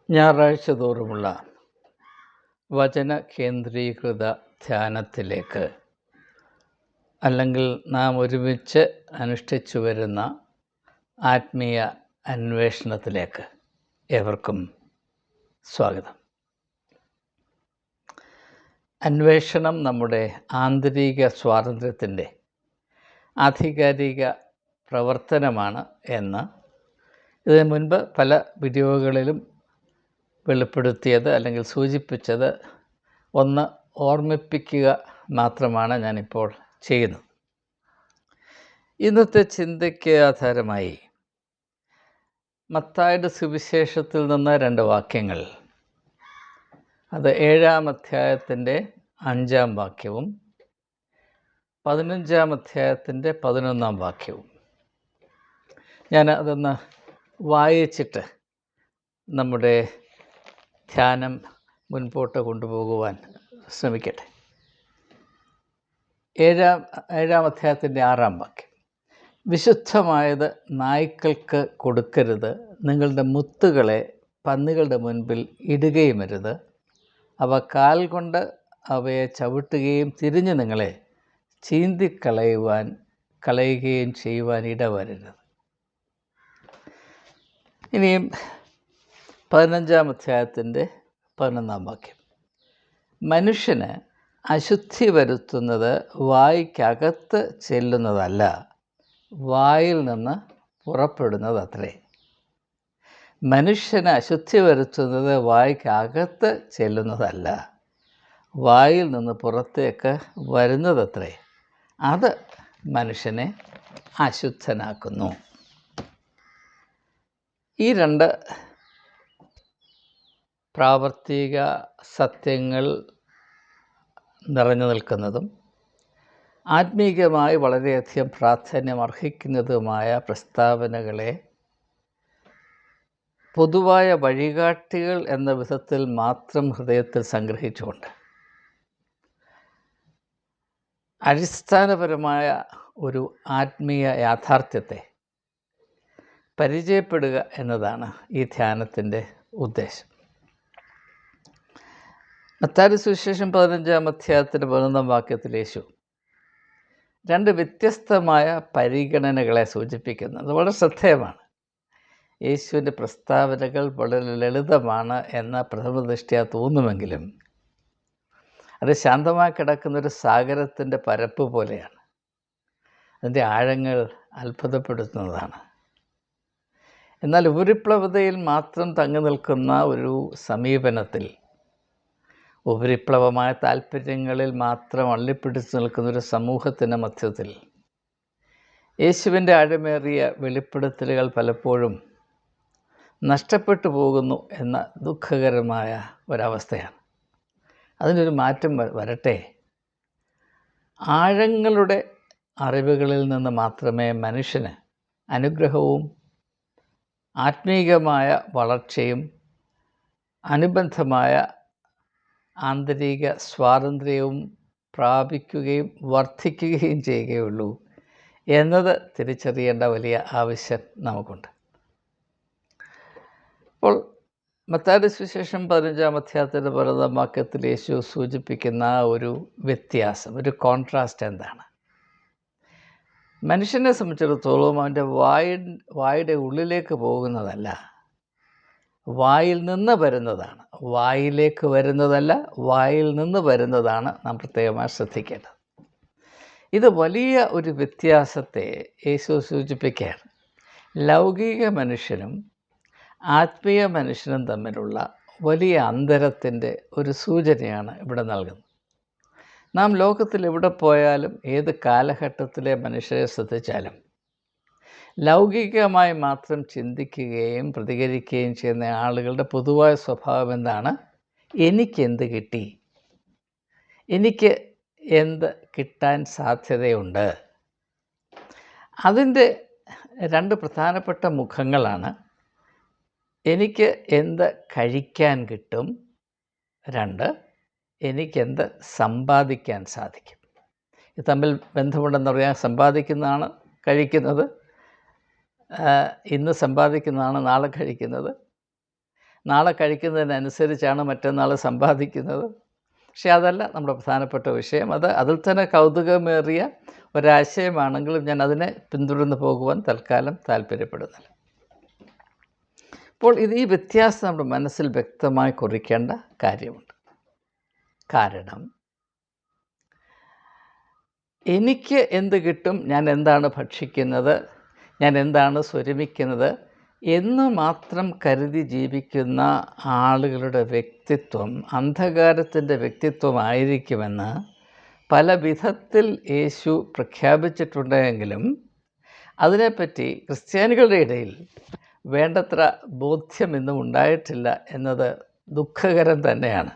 ഞായറാഴ്ച തോറുമുള്ള വചന കേന്ദ്രീകൃത ധ്യാനത്തിലേക്ക്, അല്ലെങ്കിൽ നാം ഒരുമിച്ച് അനുഷ്ഠിച്ചു വരുന്ന ആത്മീയ അന്വേഷണത്തിലേക്ക് ഏവർക്കും സ്വാഗതം. അന്വേഷണം നമ്മുടെ ആന്തരിക സ്വാതന്ത്ര്യത്തിൻ്റെ ആധികാരിക പ്രവർത്തനമാണ് എന്ന് ഇതിനു മുൻപ് പല വീഡിയോകളിലും വെളിപ്പെടുത്തിയത് അല്ലെങ്കിൽ സൂചിപ്പിച്ചത് ഒന്ന് ഓർമ്മിപ്പിക്കുക മാത്രമാണ് ഞാനിപ്പോൾ ചെയ്യുന്നത്. ഇന്നത്തെ ചിന്തയ്ക്ക് ആധാരമായി മത്തായിയുടെ സുവിശേഷത്തിൽ നിന്ന് 2 വാക്യങ്ങൾ, അത് 7-ാം അധ്യായത്തിൻ്റെ 5-ാം വാക്യവും 15-ാം അധ്യായത്തിൻ്റെ 11-ാം വാക്യവും ഞാൻ അതൊന്ന് വായിച്ചിട്ട് നമ്മുടെ ധ്യാനം മുൻപോട്ട് കൊണ്ടുപോകുവാൻ ശ്രമിക്കട്ടെ. 7-ാം അധ്യായത്തിൻ്റെ 6-ാം വാക്യം: വിശുദ്ധമായത് നായ്ക്കൾക്ക് കൊടുക്കരുത്, നിങ്ങളുടെ മുത്തുകളെ പന്നികളുടെ മുൻപിൽ ഇടുകയുമരുത്, അവ കാൽ കൊണ്ട് അവയെ ചവിട്ടുകയും തിരിഞ്ഞ് നിങ്ങളെ കളയുകയും ചെയ്യുവാൻ ഇടവരരുത്. ഇനിയും 15-ാം അധ്യായത്തിൻ്റെ 11-ാം വാക്യം: മനുഷ്യന് അശുദ്ധി വരുത്തുന്നത് വായ്ക്കകത്ത് ചെല്ലുന്നതല്ല, വായിൽ നിന്ന് പുറപ്പെടുന്നതത്രേ. മനുഷ്യന് അശുദ്ധി വരുത്തുന്നത് വായ്ക്കകത്ത് ചെല്ലുന്നതല്ല, വായിൽ നിന്ന് പുറത്തേക്ക് വരുന്നതത്രേ. അത് മനുഷ്യനെ അശുദ്ധനാക്കുന്നു. ഈ 2 പ്രാവർത്തിക സത്യങ്ങൾ നിറഞ്ഞു നിൽക്കുന്നതും ആത്മീകമായി വളരെയധികം പ്രാധാന്യം അർഹിക്കുന്നതുമായ പ്രസ്താവനകളെ പൊതുവായ വഴികാട്ടികൾ എന്ന വിധത്തിൽ മാത്രം ഹൃദയത്തിൽ സംഗ്രഹിച്ചുകൊണ്ട് അടിസ്ഥാനപരമായ ഒരു ആത്മീയ യാഥാർത്ഥ്യത്തെ പരിചയപ്പെടുക എന്നതാണ് ഈ ധ്യാനത്തിൻ്റെ ഉദ്ദേശം. മത്തായിയുടെ സുവിശേഷം 15-ാം അധ്യായത്തിൻ്റെ 11-ാം വാക്യത്തിൽ യേശു 2 വ്യത്യസ്തമായ പരിഗണനകളെ സൂചിപ്പിക്കുന്നത് വളരെ ശ്രദ്ധേയമാണ്. യേശുവിൻ്റെ പ്രസ്താവനകൾ വളരെ ലളിതമാണ് എന്ന പ്രഥമദൃഷ്ട്യാ തോന്നുമെങ്കിലും അത് ശാന്തമായി കിടക്കുന്നൊരു സാഗരത്തിൻ്റെ പരപ്പ് പോലെയാണ്. അതിൻ്റെ ആഴങ്ങൾ അത്ഭുതപ്പെടുത്തുന്നതാണ്. എന്നാൽ ഉപരിപ്ലവതയിൽ മാത്രം തങ്ങി നിൽക്കുന്ന ഒരു സമീപനത്തിൽ, ഉപരിപ്ലവമായ താല്പര്യങ്ങളിൽ മാത്രം അള്ളിപ്പിടിച്ച് നിൽക്കുന്നൊരു സമൂഹത്തിൻ്റെ മധ്യത്തിൽ യേശുവിൻ്റെ ആഴമേറിയ വെളിപ്പെടുത്തലുകൾ പലപ്പോഴും നഷ്ടപ്പെട്ടു പോകുന്നു എന്ന ദുഃഖകരമായ ഒരവസ്ഥയാണ്. അതിനൊരു മാറ്റം വരട്ടെ. ആഴങ്ങളുടെ അറിവുകളിൽ നിന്ന് മാത്രമേ മനുഷ്യന് അനുഗ്രഹവും ആത്മീകമായ വളർച്ചയും അനുബന്ധമായ ആന്തരിക സ്വാതന്ത്ര്യവും പ്രാപിക്കുകയും വർദ്ധിക്കുകയും ചെയ്യുകയുള്ളൂ എന്നത് തിരിച്ചറിയേണ്ട വലിയ ആവശ്യം നമുക്കുണ്ട്. അപ്പോൾ മത്തായിയുടെ സുവിശേഷം 15-ാം അധ്യായത്തിൻ്റെ 11-ാം വാക്യത്തിൽ യേശു സൂചിപ്പിക്കുന്ന ഒരു വ്യത്യാസം, ഒരു കോൺട്രാസ്റ്റ് എന്താണ്? മനുഷ്യനെ സംബന്ധിച്ചിടത്തോളം അവൻ്റെ വായുടെ ഉള്ളിലേക്ക് പോകുന്നതല്ല, വായിൽ നിന്ന് വരുന്നതാണ്. വായിലേക്ക് വരുന്നതല്ല, വായിൽ നിന്ന് വരുന്നതാണ് നാം പ്രത്യേകമായി ശ്രദ്ധിക്കേണ്ടത്. ഇത് വലിയ ഒരു വ്യത്യാസത്തെ യേശു സൂചിപ്പിക്കുകയാണ്. ലൗകിക മനുഷ്യനും ആത്മീയ മനുഷ്യനും തമ്മിലുള്ള വലിയ അന്തരത്തിൻ്റെ ഒരു സൂചനയാണ് ഇവിടെ നൽകുന്നത്. നാം ലോകത്തിൽ എവിടെ പോയാലും ഏത് കാലഘട്ടത്തിലെ മനുഷ്യരെ ശ്രദ്ധിച്ചാലും ലൗകികമായി മാത്രം ചിന്തിക്കുകയും പ്രതികരിക്കുകയും ചെയ്യുന്ന ആളുകളുടെ പൊതുവായ സ്വഭാവം എന്താണ്? എനിക്കെന്ത് കിട്ടി, എനിക്ക് എന്ത് കിട്ടാൻ സാധ്യതയുണ്ട്. അതിൻ്റെ 2 പ്രധാനപ്പെട്ട മുഖങ്ങളാണ്: എനിക്ക് എന്ത് കഴിക്കാൻ കിട്ടും, 2 എനിക്കെന്ത് സമ്പാദിക്കാൻ സാധിക്കും. ഇത് തമ്മിൽ ബന്ധമുണ്ടെന്നറിയാൻ സമ്പാദിക്കുന്നതാണ് കഴിക്കുന്നത്, ഇന്ന് സമ്പാദിക്കുന്നതാണ് നാളെ കഴിക്കുന്നത്. നാളെ കഴിക്കുന്നതിനനുസരിച്ചാണ് മറ്റന്നാൾ സമ്പാദിക്കുന്നത്. പക്ഷേ അതല്ല നമ്മുടെ പ്രധാനപ്പെട്ട വിഷയം. അതിൽ തന്നെ കൗതുകമേറിയ ഒരാശയമാണെങ്കിലും ഞാൻ അതിനെ പിന്തുടർന്ന് പോകുവാൻ തൽക്കാലം താല്പര്യപ്പെടുന്നില്ല. അപ്പോൾ ഈ വ്യത്യാസം നമ്മുടെ മനസ്സിൽ വ്യക്തമായി കുറിക്കേണ്ട കാര്യമുണ്ട്. കാരണം എനിക്ക് എന്ത് കിട്ടും, ഞാൻ എന്താണ് ഭക്ഷിക്കുന്നത്, ഞാൻ എന്താണ് സ്വരമിക്കുന്നത് എന്ന് മാത്രം കരുതി ജീവിക്കുന്ന ആളുകളുടെ വ്യക്തിത്വം അന്ധകാരത്തിൻ്റെ വ്യക്തിത്വമായിരിക്കുമെന്ന് പല വിധത്തിൽ യേശു പ്രഖ്യാപിച്ചിട്ടുണ്ടെങ്കിലും അതിനെപ്പറ്റി ക്രിസ്ത്യാനികളുടെ ഇടയിൽ വേണ്ടത്ര ബോധ്യം ഇന്നും ഉണ്ടായിട്ടില്ല എന്നത് ദുഃഖകരം തന്നെയാണ്.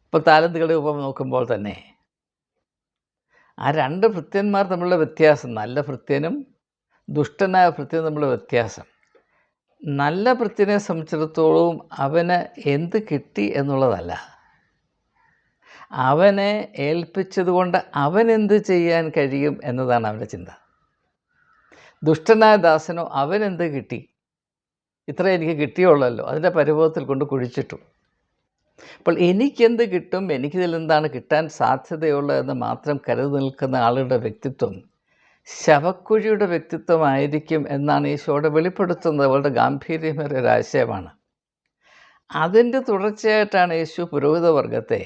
ഇപ്പോൾ താലന്തുകളെ ഉപമ നോക്കുമ്പോൾ തന്നെ ആ രണ്ട് ഭൃത്യന്മാർ തമ്മിലുള്ള വ്യത്യാസം, നല്ല ഭൃത്യനും ദുഷ്ടനായ ഭൃത്യനും തമ്മിലുള്ള വ്യത്യാസം, നല്ല ഭൃത്യനെ സംബന്ധിച്ചിടത്തോളം അവന് എന്ത് കിട്ടി എന്നുള്ളതല്ല, അവനെ ഏൽപ്പിച്ചതുകൊണ്ട് അവനെന്ത് ചെയ്യാൻ കഴിയും എന്നതാണ് അവൻ്റെ ചിന്ത. ദുഷ്ടനായ ദാസനോ അവനെന്ത് കിട്ടി, ഇത്ര എനിക്ക് കിട്ടിയുള്ളല്ലോ, അതിൻ്റെ പരിഭവത്തിൽ കൊണ്ട് കുഴിച്ചിട്ടു. അപ്പോൾ എനിക്കെന്ത് കിട്ടും, എനിക്കിതിൽ എന്താണ് കിട്ടാൻ സാധ്യതയുള്ളതെന്ന് മാത്രം കരുതി നിൽക്കുന്ന ആളുടെ വ്യക്തിത്വം ശവക്കുഴിയുടെ വ്യക്തിത്വമായിരിക്കും എന്നാണ് ഈശോടെ വെളിപ്പെടുത്തുന്നത്. വളരെ ഗാംഭീര്യമേറിയ ഒരാശയമാണ്. അതിൻ്റെ തുടർച്ചയായിട്ടാണ് യേശു പുരോഹിതവർഗത്തെ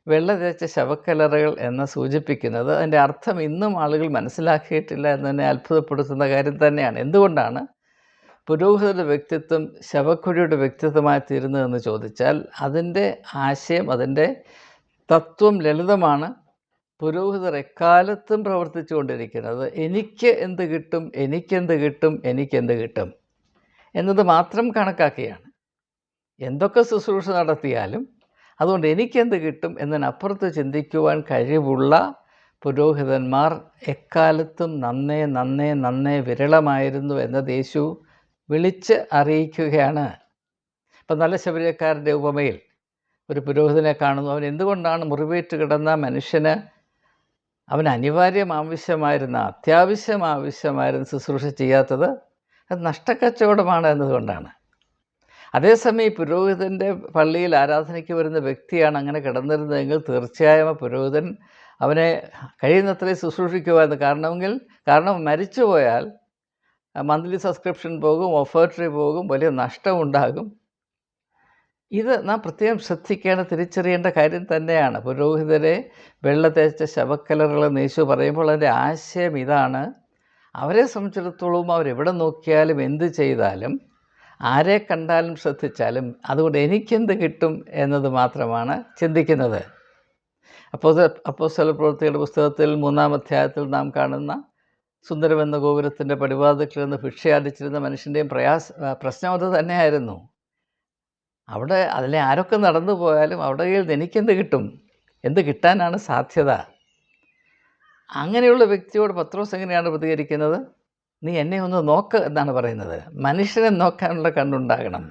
വെള്ള തേച്ച ശവക്കല്ലറകൾ എന്ന് സൂചിപ്പിക്കുന്നത്. അതിൻ്റെ അർത്ഥം ഇന്നും ആളുകൾ മനസ്സിലാക്കിയിട്ടില്ല എന്നതിനെ അത്ഭുതപ്പെടുത്തുന്ന കാര്യം തന്നെയാണ്. എന്തുകൊണ്ടാണ് പുരോഹിതരുടെ വ്യക്തിത്വം ശവക്കുഴിയുടെ വ്യക്തിത്വമായി തീരുന്നതെന്ന് ചോദിച്ചാൽ അതിൻ്റെ ആശയം, അതിൻ്റെ തത്വം ലളിതമാണ്. പുരോഹിതർ എക്കാലത്തും പ്രവർത്തിച്ചു കൊണ്ടിരിക്കുന്നത് എനിക്ക് എന്ത് കിട്ടും, എനിക്കെന്ത് കിട്ടും, എനിക്കെന്ത് കിട്ടും എന്നത് മാത്രം കണക്കാക്കിയാണ്. എന്തൊക്കെ ശുശ്രൂഷ നടത്തിയാലും അതുകൊണ്ട് എനിക്കെന്ത് കിട്ടും എന്നതിനപ്പുറത്ത് ചിന്തിക്കുവാൻ കഴിവുള്ള പുരോഹിതന്മാർ എക്കാലത്തും നന്നേ നന്നേ നന്നേ വിരളമായിരുന്നു എന്നത് യേശു വിളിച്ച് അറിയിക്കുകയാണ്. ഇപ്പം നല്ല ശബരിയക്കാരൻ്റെ ഉപമയിൽ ഒരു പുരോഹിതനെ കാണുന്നു. അവൻ എന്തുകൊണ്ടാണ് മുറിവേറ്റ് കിടന്ന മനുഷ്യന് അവന് അത്യാവശ്യം ആവശ്യമായിരുന്ന ശുശ്രൂഷ ചെയ്യാത്തത്? അത് നഷ്ടക്കച്ചവടമാണ് എന്നതുകൊണ്ടാണ്. അതേസമയം പുരോഹിതൻ്റെ പള്ളിയിൽ ആരാധനയ്ക്ക് വരുന്ന വ്യക്തിയാണ് അങ്ങനെ കിടന്നിരുന്നതെങ്കിൽ തീർച്ചയായും പുരോഹിതൻ അവനെ കഴിയുന്നത്രയും ശുശ്രൂഷിക്കുമായിരുന്നു. കാരണം മരിച്ചു പോയാൽ മന്ത്ലി സബ്സ്ക്രിപ്ഷൻ പോകും, ഒഫേർട്ടറി പോകും, വലിയ നഷ്ടമുണ്ടാകും. ഇത് നാം പ്രത്യേകം തിരിച്ചറിയേണ്ട കാര്യം തന്നെയാണ്. പുരോഹിതരെ വെള്ള തേച്ച ശവക്കല്ലറകളെന്ന് യേശു പറയുമ്പോൾ അതിൻ്റെ ആശയം ഇതാണ്. അവരെ സംബന്ധിച്ചിടത്തോളം അവരെവിടെ നോക്കിയാലും എന്ത് ചെയ്താലും ആരെ കണ്ടാലും ശ്രദ്ധിച്ചാലും അതുകൊണ്ട് എനിക്കെന്ത് കിട്ടും എന്നത് മാത്രമാണ് ചിന്തിക്കുന്നത്. അപ്പോസ്തല പ്രവൃത്തികളുടെ പുസ്തകത്തിൽ 3-ാം അധ്യായത്തിൽ നാം കാണുന്ന സുന്ദരമെന്ന ഗോപുരത്തിൻ്റെ പടിവാതിൽക്കൽ നിന്ന് ഭിക്ഷയാചിച്ചിരുന്ന മനുഷ്യൻ്റെയും പ്രശ്നം അത് തന്നെയായിരുന്നു. അവിടെ അതിലെ ആരൊക്കെ നടന്നു പോയാലും അവിടെ എനിക്കെന്ത് കിട്ടും, എന്ത് കിട്ടാനാണ് സാധ്യത? അങ്ങനെയുള്ള വ്യക്തിയോട് പത്രോസ് എങ്ങനെയാണ് പ്രതികരിക്കുന്നത്? നീ എന്നെ ഒന്ന് നോക്ക് എന്നാണ് പറയുന്നത്. മനുഷ്യനെ നോക്കാനുള്ള കണ്ണുണ്ടാകണം.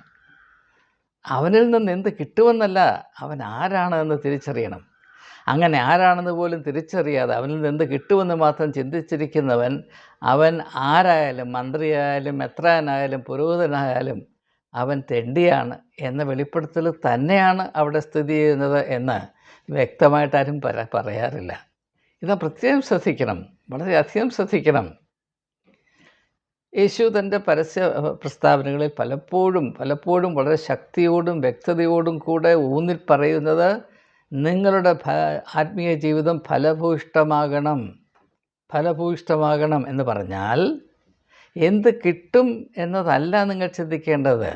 അവനിൽ നിന്ന് എന്ത് കിട്ടുമെന്നല്ല, അവൻ ആരാണ് എന്ന് തിരിച്ചറിയണം. അങ്ങനെ ആരാണെന്ന് പോലും തിരിച്ചറിയാതെ അവനിൽ നിന്ന് എന്ത് കിട്ടുമെന്ന് മാത്രം ചിന്തിച്ചിരിക്കുന്നവൻ, അവൻ ആരായാലും, മന്ത്രിയായാലും മെത്രാനായാലും പുരോഹിതനായാലും അവൻ തെണ്ടിയാണ് എന്ന വെളിപ്പെടുത്തൽ തന്നെയാണ് അവിടെ സ്ഥിതി ചെയ്യുന്നത് എന്ന് വ്യക്തമായിട്ടാരും പറയാറില്ല. ഇത് പ്രത്യേകം ശ്രദ്ധിക്കണം, വളരെയധികം ശ്രദ്ധിക്കണം. യേശു തൻ്റെ പരസ്യ പ്രസ്താവനകളിൽ പലപ്പോഴും വളരെ ശക്തിയോടും വ്യക്തതയോടും കൂടെ ഊന്നി പറയുന്നത് നിങ്ങളുടെ ആത്മീയ ജീവിതം ഫലഭൂയിഷ്ടമാകണം എന്ന് പറഞ്ഞാൽ എന്ത് കിട്ടും എന്നതല്ല നിങ്ങൾ ചിന്തിക്കേണ്ടത്,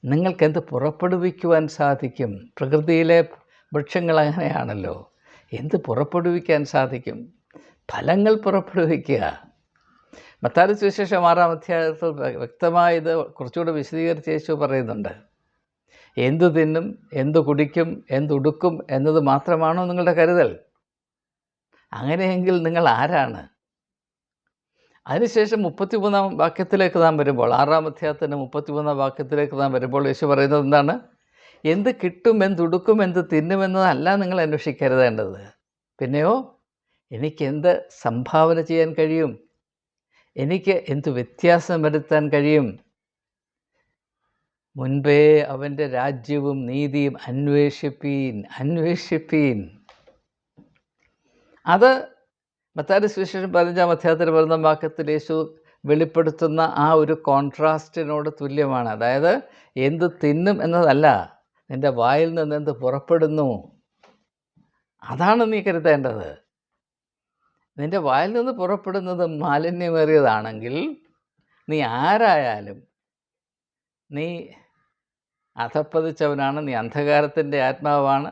നിങ്ങൾക്കെന്ത് പുറപ്പെടുവിക്കുവാൻ സാധിക്കും. പ്രകൃതിയിലെ വൃക്ഷങ്ങൾ അങ്ങനെയാണല്ലോ, എന്ത് പുറപ്പെടുവിക്കാൻ സാധിക്കും, ഫലങ്ങൾ പുറപ്പെടുവിക്കുക. മത്തായി സുവിശേഷം 6-ാം അധ്യായത്തിൽ വ്യക്തമായി ഇത് കുറച്ചുകൂടെ വിശദീകരിച്ച് യേശു പറയുന്നുണ്ട്. എന്തു തിന്നും, എന്തു കുടിക്കും, എന്തുടുക്കും എന്നത് മാത്രമാണോ നിങ്ങളുടെ കരുതൽ? അങ്ങനെയെങ്കിൽ നിങ്ങൾ ആരാണ്? അതിനുശേഷം 33-ാം വാക്യത്തിലേക്ക് നാം വരുമ്പോൾ, 6-ാം അധ്യായത്തിൻ്റെ 33-ാം വാക്യത്തിലേക്ക് നാം വരുമ്പോൾ യേശു പറയുന്നത് എന്താണ്? എന്ത് കിട്ടും, എന്തുടുക്കും, എന്ത് തിന്നുമെന്നതല്ല നിങ്ങൾ അന്വേഷിക്കരുതേണ്ടത്. പിന്നെയോ എനിക്കെന്ത് സംഭാവന ചെയ്യാൻ കഴിയും, എനിക്ക് എന്ത് വ്യത്യാസം വരുത്താൻ കഴിയും, മുൻപേ അവൻ്റെ രാജ്യവും നീതിയും അന്വേഷിപ്പീൻ. അത് മത്തായിയുടെ സുവിശേഷം 15-ാം അധ്യായത്തിൽ 11-ാം വാക്യത്തിൽ യേശു വെളിപ്പെടുത്തുന്ന ആ ഒരു കോൺട്രാസ്റ്റിനോട് തുല്യമാണ്. അതായത് എന്ത് തിന്നും എന്നതല്ല, നിൻ്റെ വായിൽ നിന്ന് എന്ത് പുറപ്പെടുന്നു അതാണ് നീ കരുതേണ്ടത്. നിൻ്റെ വായിൽ നിന്ന് പുറപ്പെടുന്നത് മാലിന്യമേറിയതാണെങ്കിൽ നീ ആരായാലും നീ അധപ്പതിച്ചവനാണ്, നീ അന്ധകാരത്തിൻ്റെ ആത്മാവാണ്.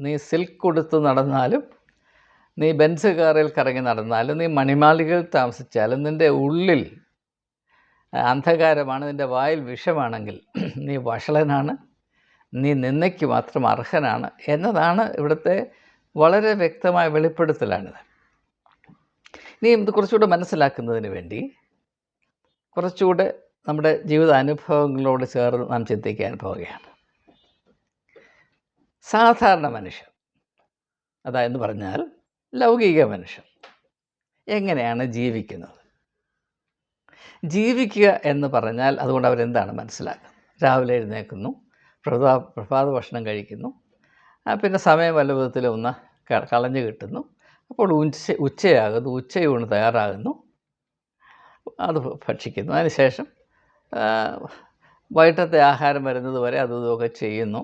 നീ സിൽക്ക് കൊടുത്ത് നടന്നാലും, നീ ബെൻസ് കാറിൽ കറങ്ങി നടന്നാലും, നീ മണിമാളികയിൽ താമസിച്ചാലും, നിൻ്റെ ഉള്ളിൽ അന്ധകാരമാണ്, നിൻ്റെ വായിൽ വിഷമാണെങ്കിൽ നീ വഷളനാണ്, നീ നിന്ദയ്ക്ക് മാത്രം അർഹനാണ് എന്നതാണ് ഇവിടുത്തെ വളരെ വ്യക്തമായ വെളിപ്പെടുത്തലാണിത്. ഇനി ഇത് കുറച്ചുകൂടെ മനസ്സിലാക്കുന്നതിന് വേണ്ടി കുറച്ചുകൂടെ നമ്മുടെ ജീവിതാനുഭവങ്ങളോട് ചേർന്ന് നാം ചിന്തിക്കാൻ പോവുകയാണ്. സാധാരണ മനുഷ്യൻ, അതായെന്ന് പറഞ്ഞാൽ ലൗകിക മനുഷ്യൻ എങ്ങനെയാണ് ജീവിക്കുന്നത്? ജീവിക്കുക എന്ന് പറഞ്ഞാൽ അതുകൊണ്ട് അവരെന്താണ് മനസ്സിലാക്കുന്നത്? രാവിലെ എഴുന്നേൽക്കുന്നു, പ്രഭാത ഭക്ഷണം കഴിക്കുന്നു, പിന്നെ സമയം വല്ല വിധത്തിലും ഒന്ന് കളഞ്ഞു കിട്ടുന്നു, അപ്പോൾ ഉച്ചയാകുന്നു, ഉച്ചയൂണ് തയ്യാറാകുന്നു, അത് ഭക്ഷിക്കുന്നു. അതിനുശേഷം വൈകിട്ടത്തെ ആഹാരം വരുന്നത് വരെ അതും ഇതുമൊക്കെ ചെയ്യുന്നു,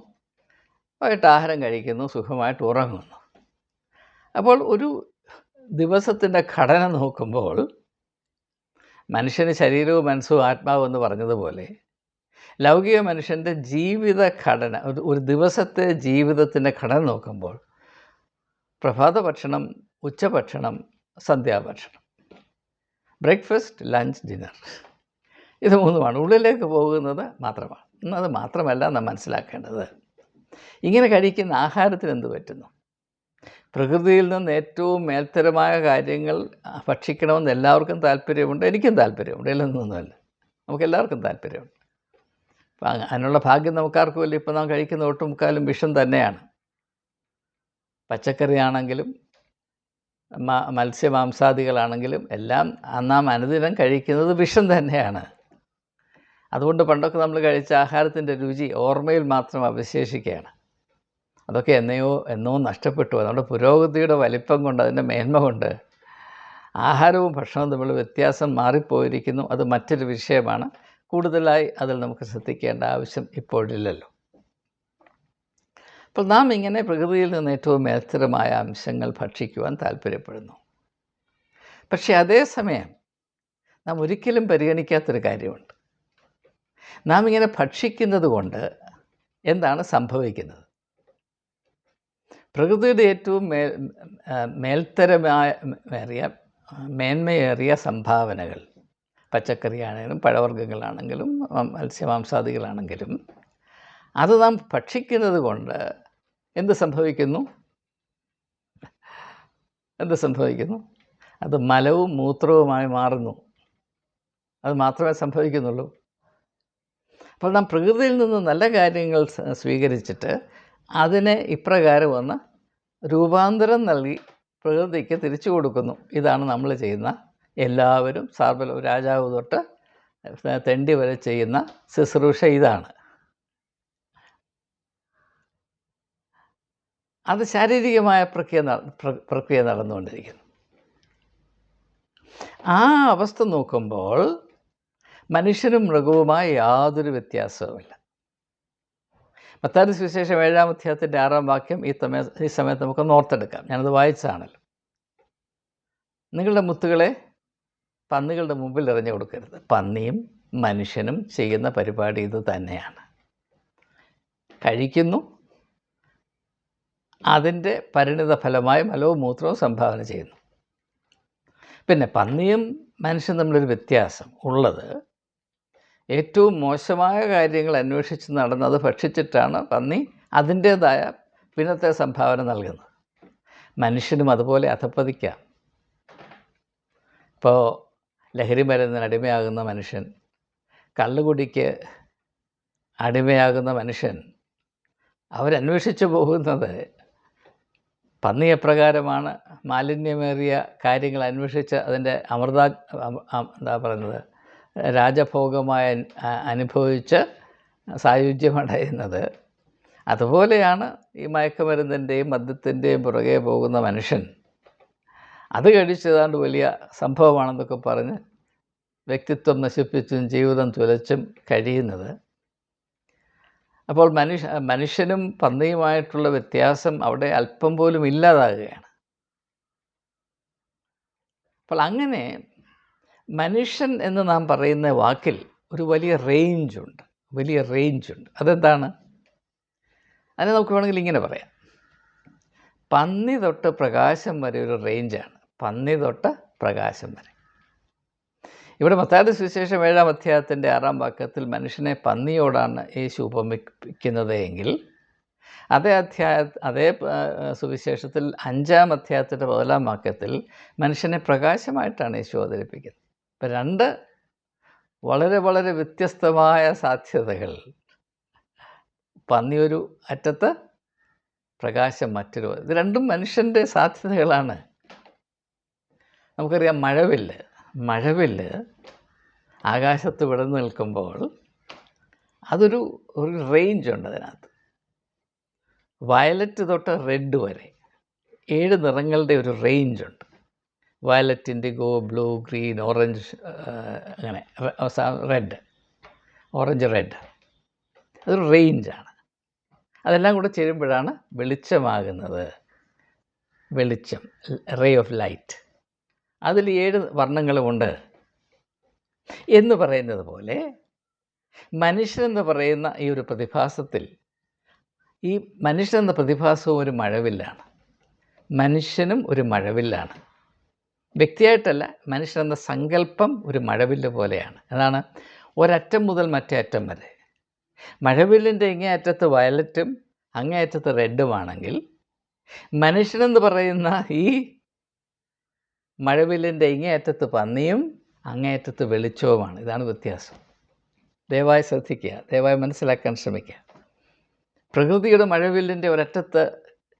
വൈകിട്ട് ആഹാരം കഴിക്കുന്നു, സുഖമായിട്ട് ഉറങ്ങുന്നു. അപ്പോൾ ഒരു ദിവസത്തിൻ്റെ ഘടന നോക്കുമ്പോൾ മനുഷ്യന് ശരീരവും മനസ്സും ആത്മാവും എന്ന് പറഞ്ഞതുപോലെ ലൗകിക മനുഷ്യൻ്റെ ജീവിത ഘടന, ഒരു ദിവസത്തെ ജീവിതത്തിൻ്റെ ഘടന നോക്കുമ്പോൾ പ്രഭാത ഭക്ഷണം, ഉച്ചഭക്ഷണം, സന്ധ്യാഭക്ഷണം, ബ്രേക്ക്ഫാസ്റ്റ്, ലഞ്ച്, ഡിന്നർ, ഇത് മൂന്നുമാണ്. ഉള്ളിലേക്ക് പോകുന്നത് മാത്രമാണ്. അത് മാത്രമല്ല നാം മനസ്സിലാക്കേണ്ടത്, ഇങ്ങനെ കഴിക്കുന്ന ആഹാരത്തിന് എന്ത് പറ്റുന്നു? പ്രകൃതിയിൽ നിന്ന് ഏറ്റവും മേൽത്തരമായ കാര്യങ്ങൾ ഭക്ഷിക്കണമെന്ന് എല്ലാവർക്കും താല്പര്യമുണ്ട്, എനിക്കും താല്പര്യമുണ്ട്, ഇല്ലെന്നൊന്നുമല്ല, നമുക്കെല്ലാവർക്കും താല്പര്യമുണ്ട്. അപ്പം അതിനുള്ള ഭാഗ്യം നമുക്കാർക്കുമില്ല. ഇപ്പം നാം കഴിക്കുന്ന ഒട്ടുമുക്കാലും വിഷം തന്നെയാണ്. പച്ചക്കറിയാണെങ്കിലും മത്സ്യമാംസാദികളാണെങ്കിലും എല്ലാം നാം അനുദിനം കഴിക്കുന്നത് വിഷം തന്നെയാണ്. അതുകൊണ്ട് പണ്ടൊക്കെ നമ്മൾ കഴിച്ച ആഹാരത്തിൻ്റെ രുചി ഓർമ്മയിൽ മാത്രം അവശേഷിക്കുകയാണ്. അതൊക്കെ എന്നോ നഷ്ടപ്പെട്ടു. നമ്മുടെ പുരോഗതിയുടെ വലിപ്പം കൊണ്ട്, അതിൻ്റെ മേന്മ കൊണ്ട് ആഹാരവും ഭക്ഷണവും തമ്മിൽ വ്യത്യാസം മാറിപ്പോയിരിക്കുന്നു. അത് മറ്റൊരു വിഷയമാണ്. കൂടുതലായി അതിൽ നമുക്ക് ശ്രദ്ധിക്കേണ്ട ആവശ്യം ഇപ്പോഴില്ലല്ലോ. അപ്പോൾ നാം ഇങ്ങനെ പ്രകൃതിയിൽ നിന്ന് ഏറ്റവും മേൽത്തരമായ അംശങ്ങൾ ഭക്ഷിക്കുവാൻ താല്പര്യപ്പെടുന്നു. പക്ഷേ അതേസമയം നാം ഒരിക്കലും പരിഗണിക്കാത്തൊരു കാര്യമുണ്ട്. നാം ഇങ്ങനെ ഭക്ഷിക്കുന്നത് കൊണ്ട് എന്താണ് സംഭവിക്കുന്നത്? പ്രകൃതിയുടെ ഏറ്റവും മേന്മയേറിയ സംഭാവനകൾ, പച്ചക്കറിയാണെങ്കിലും പഴവർഗ്ഗങ്ങളാണെങ്കിലും മത്സ്യമാംസാദികളാണെങ്കിലും, അത് നാം ഭക്ഷിക്കുന്നത് കൊണ്ട് എന്ത് സംഭവിക്കുന്നു? അത് മലവും മൂത്രവുമായി മാറുന്നു. അത് മാത്രമേ സംഭവിക്കുന്നുള്ളൂ. അപ്പോൾ നാം പ്രകൃതിയിൽ നിന്ന് നല്ല കാര്യങ്ങൾ സ്വീകരിച്ചിട്ട് അതിനെ ഇപ്രകാരം ഒന്ന് രൂപാന്തരം നൽകി പ്രകൃതിക്ക് തിരിച്ചു കൊടുക്കുന്നു. ഇതാണ് നമ്മൾ ചെയ്യുന്ന, എല്ലാവരും രാജാവ് തൊട്ട് തെണ്ടി വരെ ചെയ്യുന്ന ശുശ്രൂഷ ഇതാണ്. അത് ശാരീരികമായ പ്രക്രിയ നടന്നുകൊണ്ടിരിക്കുന്നു. ആ അവസ്ഥ നോക്കുമ്പോൾ മനുഷ്യനും മൃഗവുമായി യാതൊരു വ്യത്യാസവുമില്ല. മത്തായിയുടെ സുവിശേഷം 7-ാം അധ്യായത്തിൻ്റെ 6-ാം വാക്യം ഈ സമയത്ത് നമുക്കൊന്ന് ഓർത്തെടുക്കാം. ഞാനത് വായിച്ചതാണല്ലോ. നിങ്ങളുടെ മുത്തുകളെ പന്നികളുടെ മുമ്പിൽ എറിഞ്ഞു കൊടുക്കരുത്. പന്നിയും മനുഷ്യനും ചെയ്യുന്ന പരിപാടി ഇത് തന്നെയാണ്. കഴിക്കുന്നു, അതിൻ്റെ പരിണിത ഫലമായി മലവും മൂത്രവും സംഭാവന ചെയ്യുന്നു. പിന്നെ പന്നിയും മനുഷ്യനും തമ്മിലൊരു വ്യത്യാസം ഉള്ളത്, ഏറ്റവും മോശമായ കാര്യങ്ങൾ അന്വേഷിച്ച് നടന്നത് ഭക്ഷിച്ചിട്ടാണ് പന്നി അതിൻ്റേതായ പിന്നത്തെ സംഭാവന നൽകുന്നത്. മനുഷ്യനും അതുപോലെ അധപ്പതിക്കാം. ഇപ്പോൾ ലഹരി മരുന്നിന് അടിമയാകുന്ന മനുഷ്യൻ, കള്ളുകുടിക്ക് അടിമയാകുന്ന മനുഷ്യൻ, അവരന്വേഷിച്ചു പോകുന്നത് പന്നി എപ്രകാരമാണ് മാലിന്യമേറിയ കാര്യങ്ങൾ അന്വേഷിച്ച് അതിൻ്റെ എന്താ പറയുന്നത്, രാജഭോഗമായി അനുഭവിച്ച് സായുജ്യമടയുന്നത്, അതുപോലെയാണ് ഈ മയക്കുമരുന്നിൻ്റെയും മദ്യത്തിൻ്റെയും പുറകെ പോകുന്ന മനുഷ്യൻ അത് കഴിച്ചതാണ്ട് വലിയ സംഭവമാണെന്നൊക്കെ പറഞ്ഞ് വ്യക്തിത്വം നശിപ്പിച്ചും ജീവിതം തുലച്ചും കഴിയുന്നത്. അപ്പോൾ മനുഷ്യനും പന്നിയുമായിട്ടുള്ള വ്യത്യാസം അവിടെ അല്പം പോലും ഇല്ലാതാകുകയാണ്. അപ്പോൾ അങ്ങനെ മനുഷ്യൻ എന്ന് നാം പറയുന്ന വാക്കിൽ ഒരു വലിയ റേഞ്ചുണ്ട്. അതെന്താണ്? അതിനെ നമുക്ക് വേണമെങ്കിൽ ഇങ്ങനെ പറയാം, പന്നി തൊട്ട് പ്രകാശം വരെ ഒരു റേഞ്ചാണ്. പന്നി തൊട്ട് പ്രകാശം വരെ. ഇവിടെ മത്തായിയുടെ സുവിശേഷം 7-ാം അധ്യായത്തിൻ്റെ 6-ാം വാക്യത്തിൽ മനുഷ്യനെ പന്നിയോടാണ് യേശു ഉപമിക്കുന്നത് എങ്കിൽ, അതേ സുവിശേഷത്തിൽ 5-ാം അധ്യായത്തിൻ്റെ 14-ാം വാക്യത്തിൽ മനുഷ്യനെ പ്രകാശമായിട്ടാണ് യേശു അവതരിപ്പിക്കുന്നത്. ഇപ്പം രണ്ട് വളരെ വളരെ വ്യത്യസ്തമായ സാധ്യതകൾ. പന്നി ഒരു അറ്റത്ത്, പ്രകാശം മറ്റൊരു. ഇത് രണ്ടും മനുഷ്യൻ്റെ സാധ്യതകളാണ്. നമുക്കറിയാം മഴവില്ല് ആകാശത്ത് വിടർന്നു നിൽക്കുമ്പോൾ അതൊരു റേഞ്ചുണ്ട് അതിനകത്ത്. വയലറ്റ് തൊട്ട് റെഡ് വരെ 7 നിറങ്ങളുടെ ഒരു റേഞ്ചുണ്ട്. Violet, indigo, blue, green, orange, അങ്ങനെ ഓറഞ്ച്, റെഡ്. അതൊരു റേഞ്ചാണ്. അതെല്ലാം കൂടെ ചേരുമ്പോഴാണ് വെളിച്ചമാകുന്നത്. വെളിച്ചം, റേ ഓഫ് ലൈറ്റ്. അതിൽ 7 വർണ്ണങ്ങളുമുണ്ട് എന്ന് പറയുന്നത് പോലെ മനുഷ്യനെന്ന് പറയുന്ന ഈ ഒരു പ്രതിഭാസത്തിൽ, ഈ മനുഷ്യനെന്ന പ്രതിഭാസവും ഒരു മഴവില്ലാണ്. മനുഷ്യനും ഒരു മഴവില്ലാണ്. വ്യക്തിയായിട്ടല്ല, മനുഷ്യനെന്ന സങ്കല്പം ഒരു മഴവില്ല് പോലെയാണ്. അതാണ് ഒരറ്റം മുതൽ മറ്റേ അറ്റം വരെ. മഴവില്ലിൻ്റെ ഇങ്ങേയറ്റത്ത് വയലറ്റും അങ്ങേയറ്റത്ത് റെഡുമാണെങ്കിൽ, മനുഷ്യനെന്ന് പറയുന്ന ഈ മഴവില്ലിൻ്റെ ഇങ്ങേയറ്റത്ത് പന്നിയും അങ്ങേയറ്റത്ത് വെളിച്ചവുമാണ്. ഇതാണ് വ്യത്യാസം. ദയവായി ശ്രദ്ധിക്കുക, ദയവായി മനസ്സിലാക്കാൻ ശ്രമിക്കുക. പ്രകൃതിയുടെ മഴവില്ലിൻ്റെ ഒരറ്റത്ത്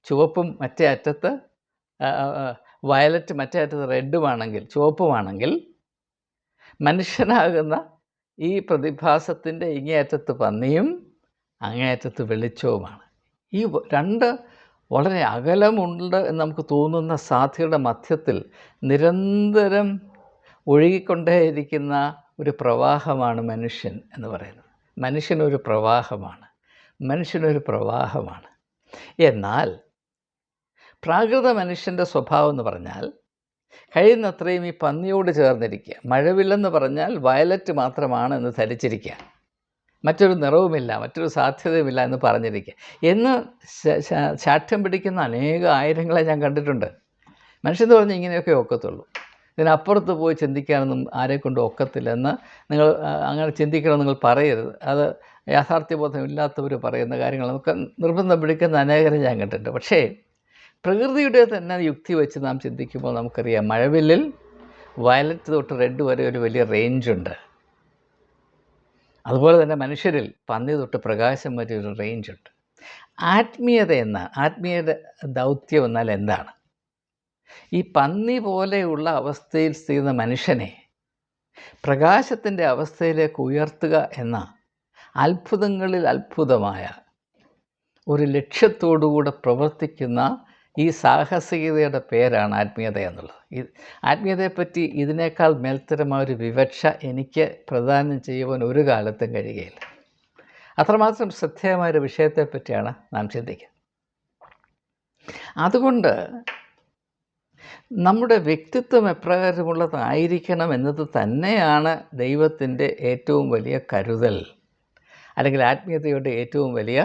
ചുവപ്പും മറ്റേ അറ്റത്ത് വയലറ്റ്, മറ്റേ അറ്റത്ത് റെഡുമാണെങ്കിൽ, ചുവപ്പുമാണെങ്കിൽ, മനുഷ്യനാകുന്ന ഈ പ്രതിഭാസത്തിൻ്റെ ഇങ്ങേയറ്റത്ത് പന്നിയും അങ്ങേയറ്റത്ത് വെളിച്ചവുമാണ്. ഈ രണ്ട് വളരെ അകലമുണ്ട് എന്ന് നമുക്ക് തോന്നുന്ന സാധ്യതയുടെ മധ്യത്തിൽ നിരന്തരം ഒഴുകിക്കൊണ്ടേയിരിക്കുന്ന ഒരു പ്രവാഹമാണ് മനുഷ്യൻ എന്ന് പറയുന്നത്. മനുഷ്യനൊരു പ്രവാഹമാണ്. എന്നാൽ പ്രാകൃത മനുഷ്യൻ്റെ സ്വഭാവം എന്ന് പറഞ്ഞാൽ കഴിയുന്നത്രയും ഈ പന്നിയോട് ചേർന്നിരിക്കുക. മഴവില്ലെന്ന് പറഞ്ഞാൽ വയലറ്റ് മാത്രമാണ് എന്ന് ധരിച്ചിരിക്കുക, മറ്റൊരു നിറവുമില്ല, മറ്റൊരു സാധ്യതയുമില്ല എന്ന് പറഞ്ഞിരിക്കുക എന്ന് ശാഠ്യം പിടിക്കുന്ന ആയിരങ്ങളെ ഞാൻ കണ്ടിട്ടുണ്ട്. മനുഷ്യൻ പറഞ്ഞാൽ ഇങ്ങനെയൊക്കെ ഒക്കത്തുള്ളൂ, ഇതിനപ്പുറത്ത് പോയി ചിന്തിക്കാനൊന്നും ആരെക്കൊണ്ടും ഒക്കത്തില്ലെന്ന് നിങ്ങൾ അങ്ങനെ ചിന്തിക്കണമെന്ന് നിങ്ങൾ പറയരുത്. അത് യാഥാർത്ഥ്യബോധമില്ലാത്തവർ പറയുന്ന കാര്യങ്ങൾ നമുക്ക് നിർബന്ധം പിടിക്കുന്ന അനേകരെ ഞാൻ കണ്ടിട്ടുണ്ട്. പക്ഷേ പ്രകൃതിയുടെ തന്നെ യുക്തി വെച്ച് നാം ചിന്തിക്കുമ്പോൾ നമുക്കറിയാം, മഴവില്ലിൽ വയലറ്റ് തൊട്ട് റെഡ് വരെ ഒരു വലിയ റേഞ്ചുണ്ട്. അതുപോലെ തന്നെ മനുഷ്യരിൽ പന്നി തൊട്ട് പ്രകാശം വരെ ഒരു റേഞ്ചുണ്ട്. ആത്മീയത ദൗത്യം എന്നാൽ എന്താണ്? ഈ പന്നി പോലെയുള്ള അവസ്ഥയിൽ സ്ഥിതിക്കുന്ന മനുഷ്യനെ പ്രകാശത്തിൻ്റെ അവസ്ഥയിലേക്ക് ഉയർത്തുക എന്ന അത്ഭുതങ്ങളിൽ അത്ഭുതമായ ഒരു ലക്ഷ്യത്തോടുകൂടെ പ്രവർത്തിക്കുന്ന ഈ സാഹസികതയുടെ പേരാണ് ആത്മീയത എന്നുള്ളത്. ആത്മീയതയെപ്പറ്റി ഇതിനേക്കാൾ മേൽത്തരമായൊരു വിവക്ഷ എനിക്ക് പ്രദാനം ചെയ്യുവാൻ ഒരു കാലത്തും കഴിയുകയില്ല. അത്രമാത്രം ശ്രദ്ധേയമായൊരു വിഷയത്തെപ്പറ്റിയാണ് നാം ചിന്തിക്കുക. അതുകൊണ്ട് നമ്മുടെ വ്യക്തിത്വം എപ്രകാരമുള്ളതായിരിക്കണം എന്നത് തന്നെയാണ് ദൈവത്തിൻ്റെ ഏറ്റവും വലിയ കരുതൽ, അല്ലെങ്കിൽ ആത്മീയതയുടെ ഏറ്റവും വലിയ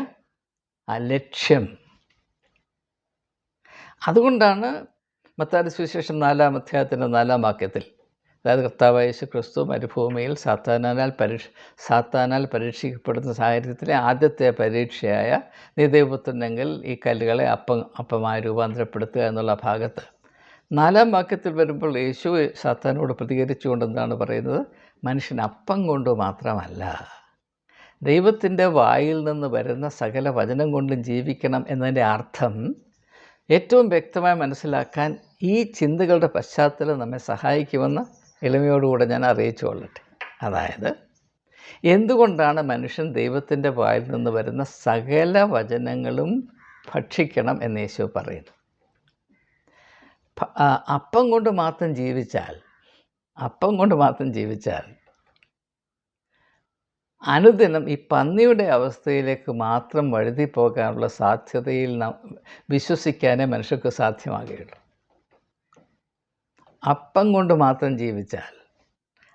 ലക്ഷ്യം. അതുകൊണ്ടാണ് മത്തായിയുടെ സുവിശേഷം 4-ാം അധ്യായത്തിൻ്റെ 4-ാം വാക്യത്തിൽ, അതായത് കർത്താവായ യേശു ക്രിസ്തു മരുഭൂമിയിൽ സാത്താനാൽ പരീക്ഷിക്കപ്പെടുന്ന സാഹചര്യത്തിലെ ആദ്യത്തെ പരീക്ഷയായ നീ ദൈവപുത്രനെങ്കിൽ ഈ കല്ലുകളെ അപ്പമായി രൂപാന്തരപ്പെടുത്തുക എന്നുള്ള ഭാഗത്ത് 4-ാം വാക്യത്തിൽ വരുമ്പോൾ യേശു സാത്താനോട് പ്രതികരിച്ചുകൊണ്ട് എന്താണ് പറയുന്നത്? മനുഷ്യൻ അപ്പം കൊണ്ട് മാത്രമല്ല, ദൈവത്തിൻ്റെ വായിൽ നിന്ന് വരുന്ന സകല വചനം കൊണ്ടും ജീവിക്കണം എന്നതിൻ്റെ അർത്ഥം ഏറ്റവും വ്യക്തമായി മനസ്സിലാക്കാൻ ഈ ചിന്തകളുടെ പശ്ചാത്തലം നമ്മെ സഹായിക്കുമെന്ന് എളിമയോടുകൂടെ ഞാൻ അറിയിച്ചു കൊള്ളട്ടെ. അതായത് എന്തുകൊണ്ടാണ് മനുഷ്യൻ ദൈവത്തിൻ്റെ വായിൽ നിന്ന് വരുന്ന സകല വചനങ്ങളും ഭക്ഷിക്കണം എന്ന് യേശു പറയുന്നു? അപ്പം കൊണ്ട് മാത്രം ജീവിച്ചാൽ അനുദിനം ഈ പന്നിയുടെ അവസ്ഥയിലേക്ക് മാത്രം വഴുതി പോകാനുള്ള സാധ്യതയിൽ വിശ്വസിക്കാനേ മനുഷ്യർക്ക് സാധ്യമാകുകയുള്ളൂ. അപ്പം കൊണ്ട് മാത്രം ജീവിച്ചാൽ,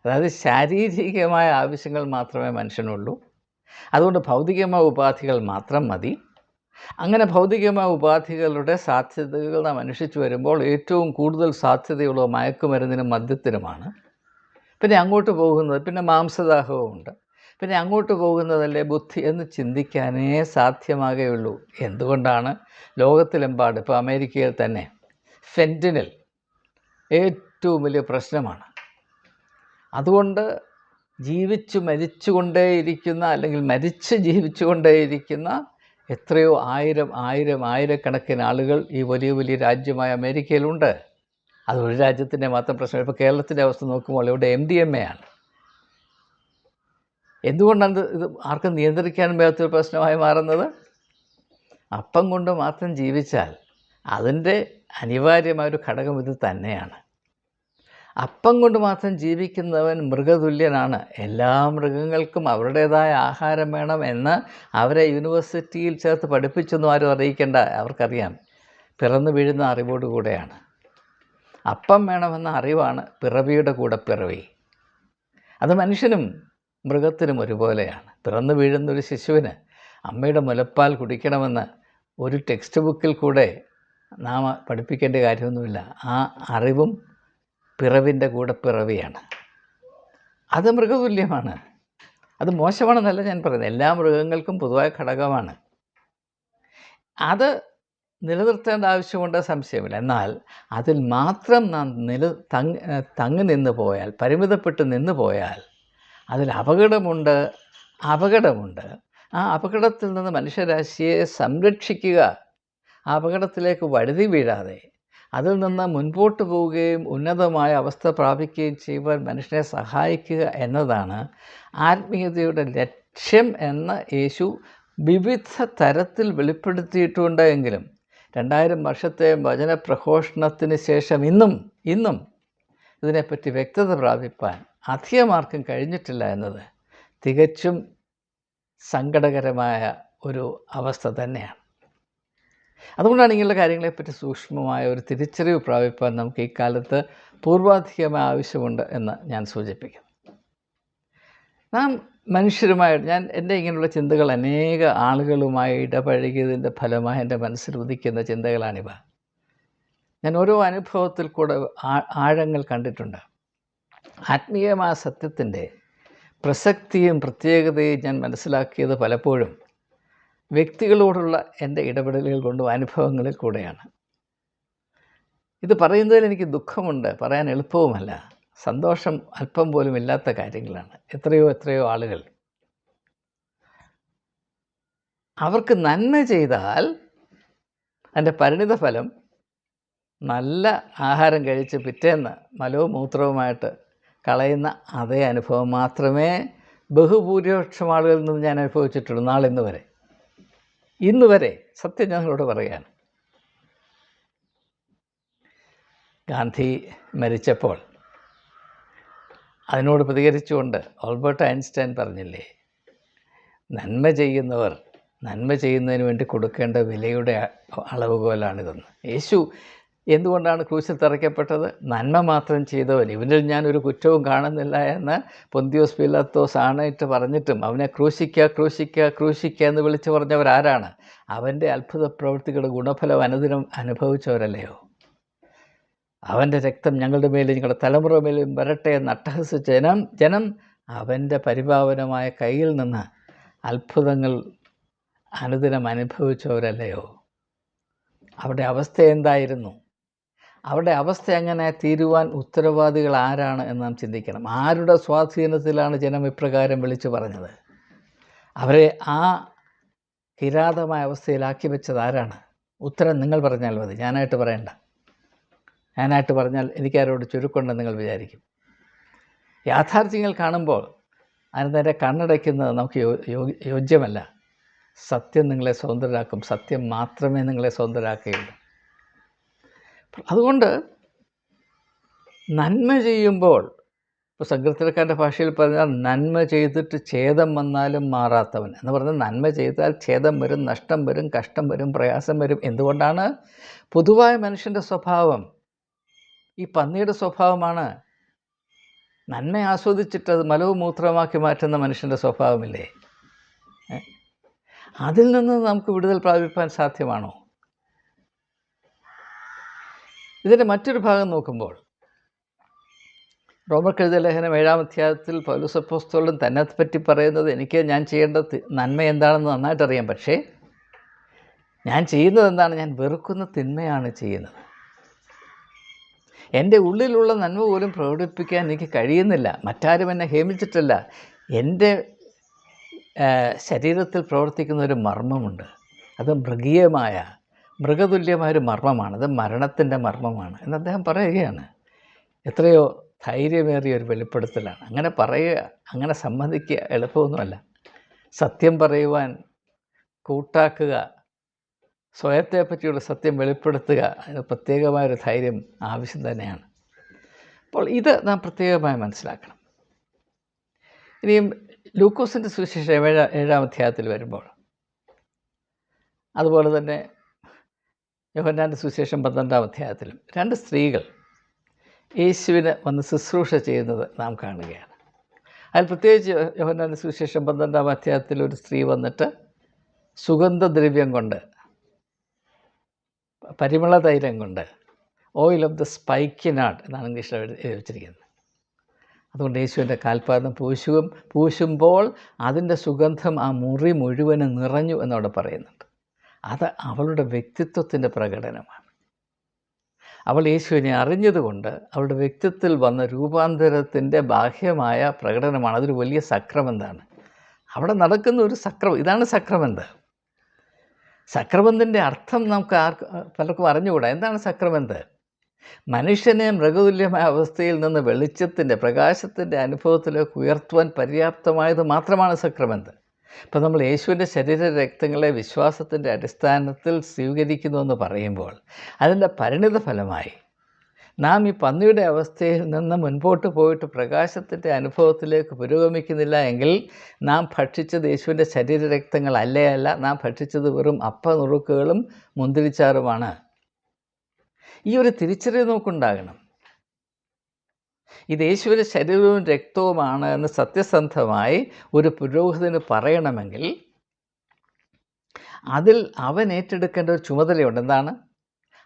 അതായത് ശാരീരികമായ ആവശ്യങ്ങൾ മാത്രമേ മനുഷ്യനുള്ളൂ, അതുകൊണ്ട് ഭൗതികമായ ഉപാധികൾ മാത്രം മതി. അങ്ങനെ ഭൗതികമായ ഉപാധികളുടെ സാധ്യതകൾ നാം അന്വേഷിച്ച് വരുമ്പോൾ ഏറ്റവും കൂടുതൽ സാധ്യതയുള്ള മയക്കുമരുന്നിനും മദ്യത്തിനുമാണ്. പിന്നെ അങ്ങോട്ട് പോകുന്നത്, പിന്നെ മാംസദാഹവുമുണ്ട്, പിന്നെ അങ്ങോട്ട് പോകുന്നതല്ലേ ബുദ്ധി എന്ന് ചിന്തിക്കാനേ സാധ്യമാകുകയുള്ളൂ. എന്തുകൊണ്ടാണ് ലോകത്തിലെമ്പാട്, ഇപ്പോൾ അമേരിക്കയിൽ തന്നെ ഫെൻറ്റനിൽ ഏറ്റവും വലിയ പ്രശ്നമാണ്. അതുകൊണ്ട് മരിച്ച് ജീവിച്ചുകൊണ്ടേയിരിക്കുന്ന എത്രയോ ആയിരക്കണക്കിന് ആളുകൾ ഈ വലിയ വലിയ രാജ്യമായ അമേരിക്കയിലുണ്ട്. അത് ഒരു രാജ്യത്തിൻ്റെ മാത്രം പ്രശ്നം. ഇപ്പോൾ കേരളത്തിൻ്റെ അവസ്ഥ നോക്കുമ്പോൾ ഇവിടെ MDMA ആണ്. എന്തുകൊണ്ടാണ് ഇത് ആർക്കും നിയന്ത്രിക്കാൻ പറ്റാത്തൊരു പ്രശ്നമായി മാറുന്നത്? അപ്പം കൊണ്ട് മാത്രം ജീവിച്ചാൽ അതിൻ്റെ അനിവാര്യമായൊരു ഘടകം ഇത് തന്നെയാണ്. അപ്പം കൊണ്ട് മാത്രം ജീവിക്കുന്നവൻ മൃഗതുല്യനാണ്. എല്ലാ മൃഗങ്ങൾക്കും അവരുടേതായ ആഹാരം വേണം എന്ന് അവരെ യൂണിവേഴ്സിറ്റിയിൽ ചേർത്ത് പഠിപ്പിച്ചൊന്നും ആരും അറിയിക്കേണ്ട. അവർക്കറിയാം, പിറന്നു വീഴുന്ന അറിവോടുകൂടെയാണ്. അപ്പം വേണമെന്ന അറിവാണ് പിറവിയുടെ കൂടെ പിറവി. അത് മനുഷ്യനും മൃഗത്തിനും ഒരുപോലെയാണ്. പിറന്നു വീഴുന്നൊരു ശിശുവിന് അമ്മയുടെ മുലപ്പാൽ കുടിക്കണമെന്ന് ഒരു ടെക്സ്റ്റ് ബുക്കിൽ കൂടെ നാം പഠിപ്പിക്കേണ്ട കാര്യമൊന്നുമില്ല. ആ അറിവും പിറവിൻ്റെ കൂടെ പിറവിയാണ്. അത് മൃഗതുല്യമാണ്. അത് മോശമാണെന്നല്ല ഞാൻ പറയുന്നത്. എല്ലാ മൃഗങ്ങൾക്കും പൊതുവായ ഘടകമാണ്. അത് നിലനിർത്തേണ്ട ആവശ്യമുണ്ട്, സംശയമില്ല. എന്നാൽ അതിൽ മാത്രം നാം തങ്ങി നിന്ന് പോയാൽ, പരിമിതപ്പെട്ട് നിന്ന് പോയാൽ അതിൽ അപകടമുണ്ട്. ആ അപകടത്തിൽ നിന്ന് മനുഷ്യരാശിയെ സംരക്ഷിക്കുക, ആ അപകടത്തിലേക്ക് വഴുതി വീഴാതെ അതിൽ നിന്ന് മുൻപോട്ട് പോവുകയും ഉന്നതമായ അവസ്ഥ പ്രാപിക്കുകയും ചെയ്യുവാൻ മനുഷ്യനെ സഹായിക്കുക എന്നതാണ് ആത്മീയതയുടെ ലക്ഷ്യം എന്ന് യേശു വിവിധ തരത്തിൽ വെളിപ്പെടുത്തിയിട്ടുണ്ട്. എങ്കിലും 2000 വർഷത്തെ വചനപ്രഘോഷണത്തിന് ശേഷം ഇന്നും ഇതിനെപ്പറ്റി വ്യക്തത പ്രാപിപ്പാൻ അധികമാർക്കും കഴിഞ്ഞിട്ടില്ല എന്നത് തികച്ചും സങ്കടകരമായ ഒരു അവസ്ഥ തന്നെയാണ്. അതുകൊണ്ടാണ് ഇങ്ങനെയുള്ള കാര്യങ്ങളെപ്പറ്റി സൂക്ഷ്മമായ ഒരു തിരിച്ചറിവ് പ്രാപിപ്പാൻ നമുക്ക് ഈ കാലത്ത് പൂർവാധികമായ ആവശ്യമുണ്ട് എന്ന് ഞാൻ സൂചിപ്പിക്കുന്നു. നാം മനുഷ്യരുമായിട്ട് എൻ്റെ ഇങ്ങനെയുള്ള ചിന്തകൾ അനേക ആളുകളുമായി ഇടപഴകിയതിൻ്റെ ഫലമായി എൻ്റെ മനസ്സിൽ ഉദിക്കുന്ന ചിന്തകളാണിവ. ഞാൻ ഓരോ അനുഭവത്തിൽ കൂടെ ആഴങ്ങൾ കണ്ടിട്ടുണ്ട്. ആത്മീയമായ സത്യത്തിൻ്റെ പ്രസക്തിയും പ്രത്യേകതയും ഞാൻ മനസ്സിലാക്കിയത് പലപ്പോഴും വ്യക്തികളോടുള്ള എൻ്റെ ഇടപെടലുകൾ കൊണ്ടും അനുഭവങ്ങളിൽ കൂടെയാണ്. ഇത് പറയുന്നതിൽ എനിക്ക് ദുഃഖമുണ്ട്, പറയാൻ എളുപ്പവുമല്ല. സന്തോഷം അല്പം പോലും ഇല്ലാത്ത കാര്യങ്ങളാണ്. എത്രയോ ആളുകൾ അവർക്ക് നന്മ ചെയ്താൽ അതിൻ്റെ പരിണിത ഫലം നല്ല ആഹാരം കഴിച്ച് പിറ്റേന്ന് മലവും മൂത്രവുമായിട്ട് കളയുന്ന അതേ അനുഭവം മാത്രമേ ബഹുഭൂരിപക്ഷം ആളുകളിൽ നിന്ന് ഞാൻ അനുഭവിച്ചിട്ടുള്ളൂ. ഇന്ന് വരെ സത്യം ഞങ്ങളോട് പറയുകയാണ്. ഗാന്ധി മരിച്ചപ്പോൾ അതിനോട് പ്രതികരിച്ചുകൊണ്ട് ആൽബർട്ട് ഐൻസ്റ്റൈൻ പറഞ്ഞില്ലേ, നന്മ ചെയ്യുന്നതിന് വേണ്ടി കൊടുക്കേണ്ട വിലയുടെ അളവുകോലാണിതെന്ന്. യേശു എന്തുകൊണ്ടാണ് ക്രൂശിൽ തറയ്ക്കപ്പെട്ടത്? നന്മ മാത്രം ചെയ്തവൻ, ഇവനിൽ ഞാനൊരു കുറ്റവും കാണുന്നില്ല എന്ന് പൊന്തിയോസ് പീലാത്തോസ് ആണയിട്ട് പറഞ്ഞിട്ടും അവനെ ക്രൂശിക്കുക എന്ന് വിളിച്ചു പറഞ്ഞവരാരാണ്? അവൻ്റെ അത്ഭുത പ്രവൃത്തികളുടെ ഗുണഫലം അനുദിനം അനുഭവിച്ചവരല്ലയോ? അവൻ്റെ രക്തം ഞങ്ങളുടെ മേലും ഞങ്ങളുടെ തലമുറ മേലും വരട്ടെ എന്ന് അട്ടഹസിച്ച ജനം അവൻ്റെ പരിപാവനമായ കയ്യിൽ നിന്ന് അത്ഭുതങ്ങൾ അനുദിനം അനുഭവിച്ചവരല്ലയോ? അവരുടെ അവസ്ഥ എന്തായിരുന്നു? അവരുടെ അവസ്ഥ എങ്ങനെ തീരുവാൻ ഉത്തരവാദികൾ ആരാണ് എന്ന് നാം ചിന്തിക്കണം. ആരുടെ സ്വാധീനത്തിലാണ് ജനം ഇപ്രകാരം വിളിച്ചു പറഞ്ഞത്? അവരെ ആ കിരാതമായ അവസ്ഥയിലാക്കി വെച്ചത് ആരാണ്? ഉത്തരം നിങ്ങൾ പറഞ്ഞാൽ മതി, ഞാനായിട്ട് പറയണ്ട. ഞാനായിട്ട് പറഞ്ഞാൽ എനിക്കാരോട് ചുരുക്കമുണ്ടെന്ന് നിങ്ങൾ വിചാരിക്കും. യാഥാർത്ഥ്യങ്ങൾ കാണുമ്പോൾ അതിന് നേരെ കണ്ണടയ്ക്കുന്നത് നമുക്ക് യോജ്യമല്ല. സത്യം നിങ്ങളെ സ്വതന്ത്രരാക്കും. സത്യം മാത്രമേ നിങ്ങളെ സ്വതന്ത്രരാക്കുകയുള്ളൂ. അതുകൊണ്ട് നന്മ ചെയ്യുമ്പോൾ, ഇപ്പോൾ സങ്കീർത്തനക്കാരൻ്റെ ഭാഷയിൽ പറഞ്ഞാൽ നന്മ ചെയ്തിട്ട് ഛേദം വന്നാലും മാറാത്തവൻ എന്ന് പറഞ്ഞാൽ, നന്മ ചെയ്താൽ ഛേദം വരും, നഷ്ടം വരും, കഷ്ടം വരും, പ്രയാസം വരും. എന്തുകൊണ്ടാണ്? പൊതുവായ മനുഷ്യൻ്റെ സ്വഭാവം ഈ പന്നിയുടെ സ്വഭാവമാണ്. നന്മ ആസ്വദിച്ചിട്ട് അത് മലവും മൂത്രമാക്കി മാറ്റുന്ന മനുഷ്യൻ്റെ സ്വഭാവമില്ലേ? അതിൽ നിന്ന് നമുക്ക് വിടുതൽ പ്രാപിപ്പാൻ സാധ്യമാണോ? ഇതിൻ്റെ മറ്റൊരു ഭാഗം നോക്കുമ്പോൾ, റോമർക്കെഴുതിയ ലേഖനം 7-ാം അധ്യായത്തിൽ പൗലോസ് അപ്പോസ്തലൻ തന്നെപ്പറ്റി പറയുന്നത്, എനിക്ക് ഞാൻ ചെയ്യേണ്ട നന്മ എന്താണെന്ന് നന്നായിട്ടറിയാം, പക്ഷേ ഞാൻ ചെയ്യുന്നത് എന്താണ്? ഞാൻ വെറുക്കുന്ന തിന്മയാണ് ചെയ്യുന്നത്. എൻ്റെ ഉള്ളിലുള്ള നന്മ പോലും പ്രകടിപ്പിക്കാൻ എനിക്ക് കഴിയുന്നില്ല. മറ്റാരും എന്നെ ഹേമിച്ചിട്ടല്ല. എൻ്റെ ശരീരത്തിൽ പ്രവർത്തിക്കുന്ന ഒരു മർമ്മമുണ്ട്. അത് മൃഗതുല്യമായൊരു മർമ്മമാണ്. അത് മരണത്തിൻ്റെ മർമ്മമാണ് എന്ന് അദ്ദേഹം പറയുകയാണ്. എത്രയോ ധൈര്യമേറിയ ഒരു വെളിപ്പെടുത്തലാണ്. അങ്ങനെ പറയുക, അങ്ങനെ സമ്മതിക്കുക എളുപ്പമൊന്നുമല്ല. സത്യം പറയുവാൻ കൂട്ടാക്കുക, സ്വയത്തെപ്പറ്റിയുള്ള സത്യം വെളിപ്പെടുത്തുക, അതിന് പ്രത്യേകമായൊരു ധൈര്യം ആവശ്യം തന്നെയാണ്. അപ്പോൾ ഇത് നാം പ്രത്യേകമായി മനസ്സിലാക്കണം. ഇനിയും ലൂക്കോസിൻ്റെ സുവിശേഷം 7-ാം അധ്യായത്തിൽ വരുമ്പോൾ, അതുപോലെ തന്നെ യോഹന്നാൻ്റെ സുവിശേഷം 12-ാം അധ്യായത്തിലും 2 സ്ത്രീകൾ യേശുവിന് വന്ന് ശുശ്രൂഷ ചെയ്യുന്നത് നാം കാണുകയാണ്. അതിൽ പ്രത്യേകിച്ച് യോഹന്നാൻ്റെ സുവിശേഷം 12-ാം അധ്യായത്തിൽ ഒരു സ്ത്രീ വന്നിട്ട് സുഗന്ധദ്രവ്യം കൊണ്ട്, പരിമള തൈലം കൊണ്ട്, ഓയിൽ ഓഫ് ദ സ്പൈക്കിനാട്ട് എന്നാണ് ഇംഗ്ലീഷിൽ എഴുതി വച്ചിരിക്കുന്നത്. അതുകൊണ്ട് യേശുവിൻ്റെ കാൽപാദം പൂശുമ്പോൾ അതിൻ്റെ സുഗന്ധം ആ മുറി മുഴുവനും നിറഞ്ഞു എന്നവിടെ പറയുന്നുണ്ട്. അത് അവളുടെ വ്യക്തിത്വത്തിൻ്റെ പ്രകടനമാണ്. അവൾ യേശുവിനെ അറിഞ്ഞതുകൊണ്ട് അവളുടെ വ്യക്തിത്വത്തിൽ വന്ന രൂപാന്തരത്തിൻ്റെ ബാഹ്യമായ പ്രകടനമാണ്. അതൊരു വലിയ സക്രമന്താണ്. അവിടെ നടക്കുന്ന ഒരു ഇതാണ് സക്രമന്ത്. സക്രമന്തിൻ്റെ അർത്ഥം നമുക്ക് പലർക്കും അറിഞ്ഞുകൂടാ. എന്താണ് സക്രമന്ത്? മനുഷ്യനെ മൃഗതുല്യമായ അവസ്ഥയിൽ നിന്ന് വെളിച്ചത്തിൻ്റെ, പ്രകാശത്തിൻ്റെ അനുഭവത്തിലേക്ക് ഉയർത്തുവാൻ പര്യാപ്തമായത് മാത്രമാണ് സക്രമന്ത്. ഇപ്പോൾ നമ്മൾ യേശുവിൻ്റെ ശരീര രക്തങ്ങളെ വിശ്വാസത്തിൻ്റെ അടിസ്ഥാനത്തിൽ സ്വീകരിക്കുന്നുവെന്ന് പറയുമ്പോൾ അതിൻ്റെ പരിണിത ഫലമായി നാം ഈ പന്നിയുടെ അവസ്ഥയിൽ നിന്ന് മുൻപോട്ട് പോയിട്ട് പ്രകാശത്തിൻ്റെ അനുഭവത്തിലേക്ക് പുരോഗമിക്കുന്നില്ല എങ്കിൽ നാം ഭക്ഷിച്ചത് യേശുവിൻ്റെ ശരീര രക്തങ്ങൾ അല്ല, നാം ഭക്ഷിച്ചത് വെറും അപ്പനുറുക്കുകളും മുന്തിരിച്ചാറുമാണ്. ഈ ഒരു തിരിച്ചറിവ് നമുക്കുണ്ടാകണം. ഇത് യേശുവിൻ്റെ ശരീരവും രക്തവുമാണ് എന്ന് സത്യസന്ധമായി ഒരു പുരോഹിതന് പറയണമെങ്കിൽ അതിൽ അവൻ ഏറ്റെടുക്കേണ്ട ഒരു ചുമതലയുണ്ട്. എന്താണ്?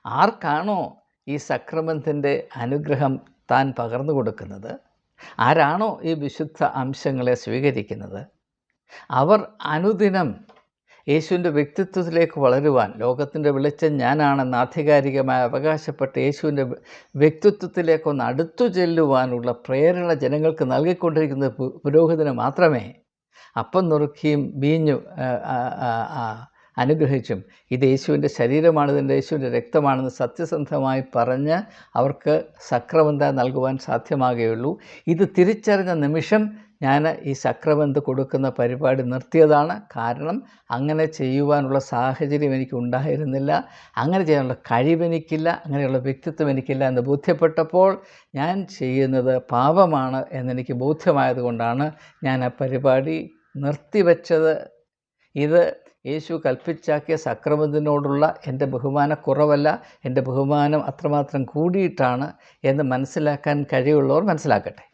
ആർക്കാണോ ഈ സക്രമത്തിൻ്റെ അനുഗ്രഹം താൻ പകർന്നു കൊടുക്കുന്നത്, ആരാണോ ഈ വിശുദ്ധ അംശങ്ങളെ സ്വീകരിക്കുന്നത്, അവർ അനുദിനം യേശുവിൻ്റെ വ്യക്തിത്വത്തിലേക്ക് വളരുവാൻ, ലോകത്തിൻ്റെ വെളിച്ചം ഞാനാണെന്ന് ആധികാരികമായി അവകാശപ്പെട്ട് യേശുവിൻ്റെ വ്യക്തിത്വത്തിലേക്കൊന്ന് അടുത്തു ചെല്ലുവാനുള്ള പ്രേരണ ജനങ്ങൾക്ക് നൽകിക്കൊണ്ടിരിക്കുന്ന പുരോഹിതന് മാത്രമേ അപ്പം നുറുക്കിയും വീഞ്ഞു അനുഗ്രഹിച്ചും ഇത് യേശുവിൻ്റെ ശരീരമാണ്, ഇതിൻ്റെ യേശുവിൻ്റെ രക്തമാണെന്ന് സത്യസന്ധമായി പറഞ്ഞ് അവർക്ക് സക്രമന്ത നൽകുവാൻ സാധ്യമാകുകയുള്ളൂ. ഇത് തിരിച്ചറിഞ്ഞ നിമിഷം ഞാൻ ഈ സക്രമന്ത് കൊടുക്കുന്ന പരിപാടി നിർത്തിയതാണ്. കാരണം അങ്ങനെ ചെയ്യുവാനുള്ള സാഹചര്യം എനിക്ക് ഉണ്ടായിരുന്നില്ല, അങ്ങനെ ചെയ്യാനുള്ള കഴിവെനിക്കില്ല, അങ്ങനെയുള്ള വ്യക്തിത്വം എനിക്കില്ല എന്ന് ബോധ്യപ്പെട്ടപ്പോൾ ഞാൻ ചെയ്യുന്നത് പാപമാണ് എന്നെനിക്ക് ബോധ്യമായതുകൊണ്ടാണ് ഞാൻ ആ പരിപാടി നിർത്തിവെച്ചത്. ഇത് യേശു കൽപ്പിച്ചാക്കിയ സക്രമത്തിനോടുള്ള എൻ്റെ ബഹുമാനക്കുറവല്ല, എൻ്റെ ബഹുമാനം അത്രമാത്രം കൂടിയിട്ടാണ് എന്ന് മനസ്സിലാക്കാൻ കഴിവുള്ളവർ മനസ്സിലാക്കട്ടെ.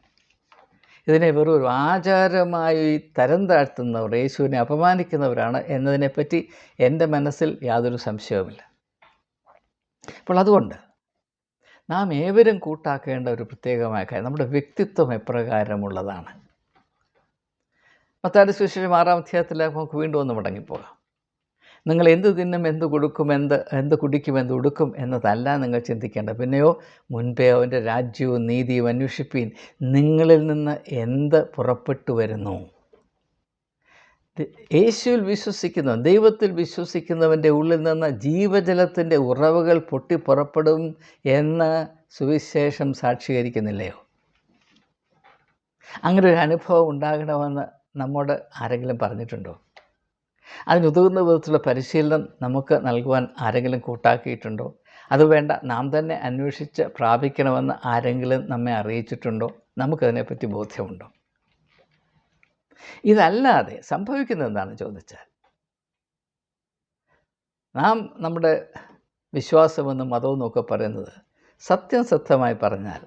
ഇതിനെ വെറും ഒരു ആചാരമായി തരം താഴ്ത്തുന്നവർ, യേശുവിനെ അപമാനിക്കുന്നവരാണ് എന്നതിനെപ്പറ്റി എൻ്റെ മനസ്സിൽ യാതൊരു സംശയവുമില്ല. അപ്പോൾ അതുകൊണ്ട് നാം ഏവരും കൂട്ടാക്കേണ്ട ഒരു പ്രത്യേകമായ കാര്യം നമ്മുടെ വ്യക്തിത്വം എപ്രകാരമുള്ളതാണ്. മത്തായിയുടെ സുവിശേഷം 6-ാം അധ്യായത്തിലേക്ക് നമുക്ക് വീണ്ടും ഒന്ന് മടങ്ങിപ്പോകാം. നിങ്ങൾ എന്ത് തിന്നും, എന്ത് കൊടുക്കും, എന്ത് കുടിക്കും, എന്ത് ഉടുക്കും എന്നതല്ല നിങ്ങൾ ചിന്തിക്കേണ്ട. പിന്നെയോ മുൻപേ അവൻ്റെ രാജ്യവും നീതിയും അന്വേഷിപ്പീൻ, നിങ്ങളിൽ നിന്ന് എന്ത് പുറപ്പെട്ടു വരുന്നു. യേശുവിൽ വിശ്വസിക്കുന്നവൻ, ദൈവത്തിൽ വിശ്വസിക്കുന്നവൻ്റെ ഉള്ളിൽ നിന്ന് ജീവജലത്തിൻ്റെ ഉറവുകൾ പൊട്ടിപ്പുറപ്പെടും എന്ന് സുവിശേഷം സാക്ഷീകരിക്കുന്നില്ലയോ? അങ്ങനെ ഒരു അനുഭവം ഉണ്ടാകണമെന്ന് നമ്മോട് ആരെങ്കിലും പറഞ്ഞിട്ടുണ്ടോ? അതിനുതകുന്ന വിധത്തിലുള്ള പരിശീലനം നമുക്ക് നൽകുവാൻ ആരെങ്കിലും കൂട്ടാക്കിയിട്ടുണ്ടോ? അത് വേണ്ട, നാം തന്നെ അന്വേഷിച്ച് പ്രാപിക്കണമെന്ന് ആരെങ്കിലും നമ്മെ അറിയിച്ചിട്ടുണ്ടോ? നമുക്കതിനെപ്പറ്റി ബോധ്യമുണ്ടോ? ഇതല്ലാതെ സംഭവിക്കുന്നത് എന്താണെന്ന് ചോദിച്ചാൽ, നാം നമ്മുടെ വിശ്വാസമെന്നും മതമെന്നും ഒക്കെ പറയുന്നത് സത്യമായി പറഞ്ഞാൽ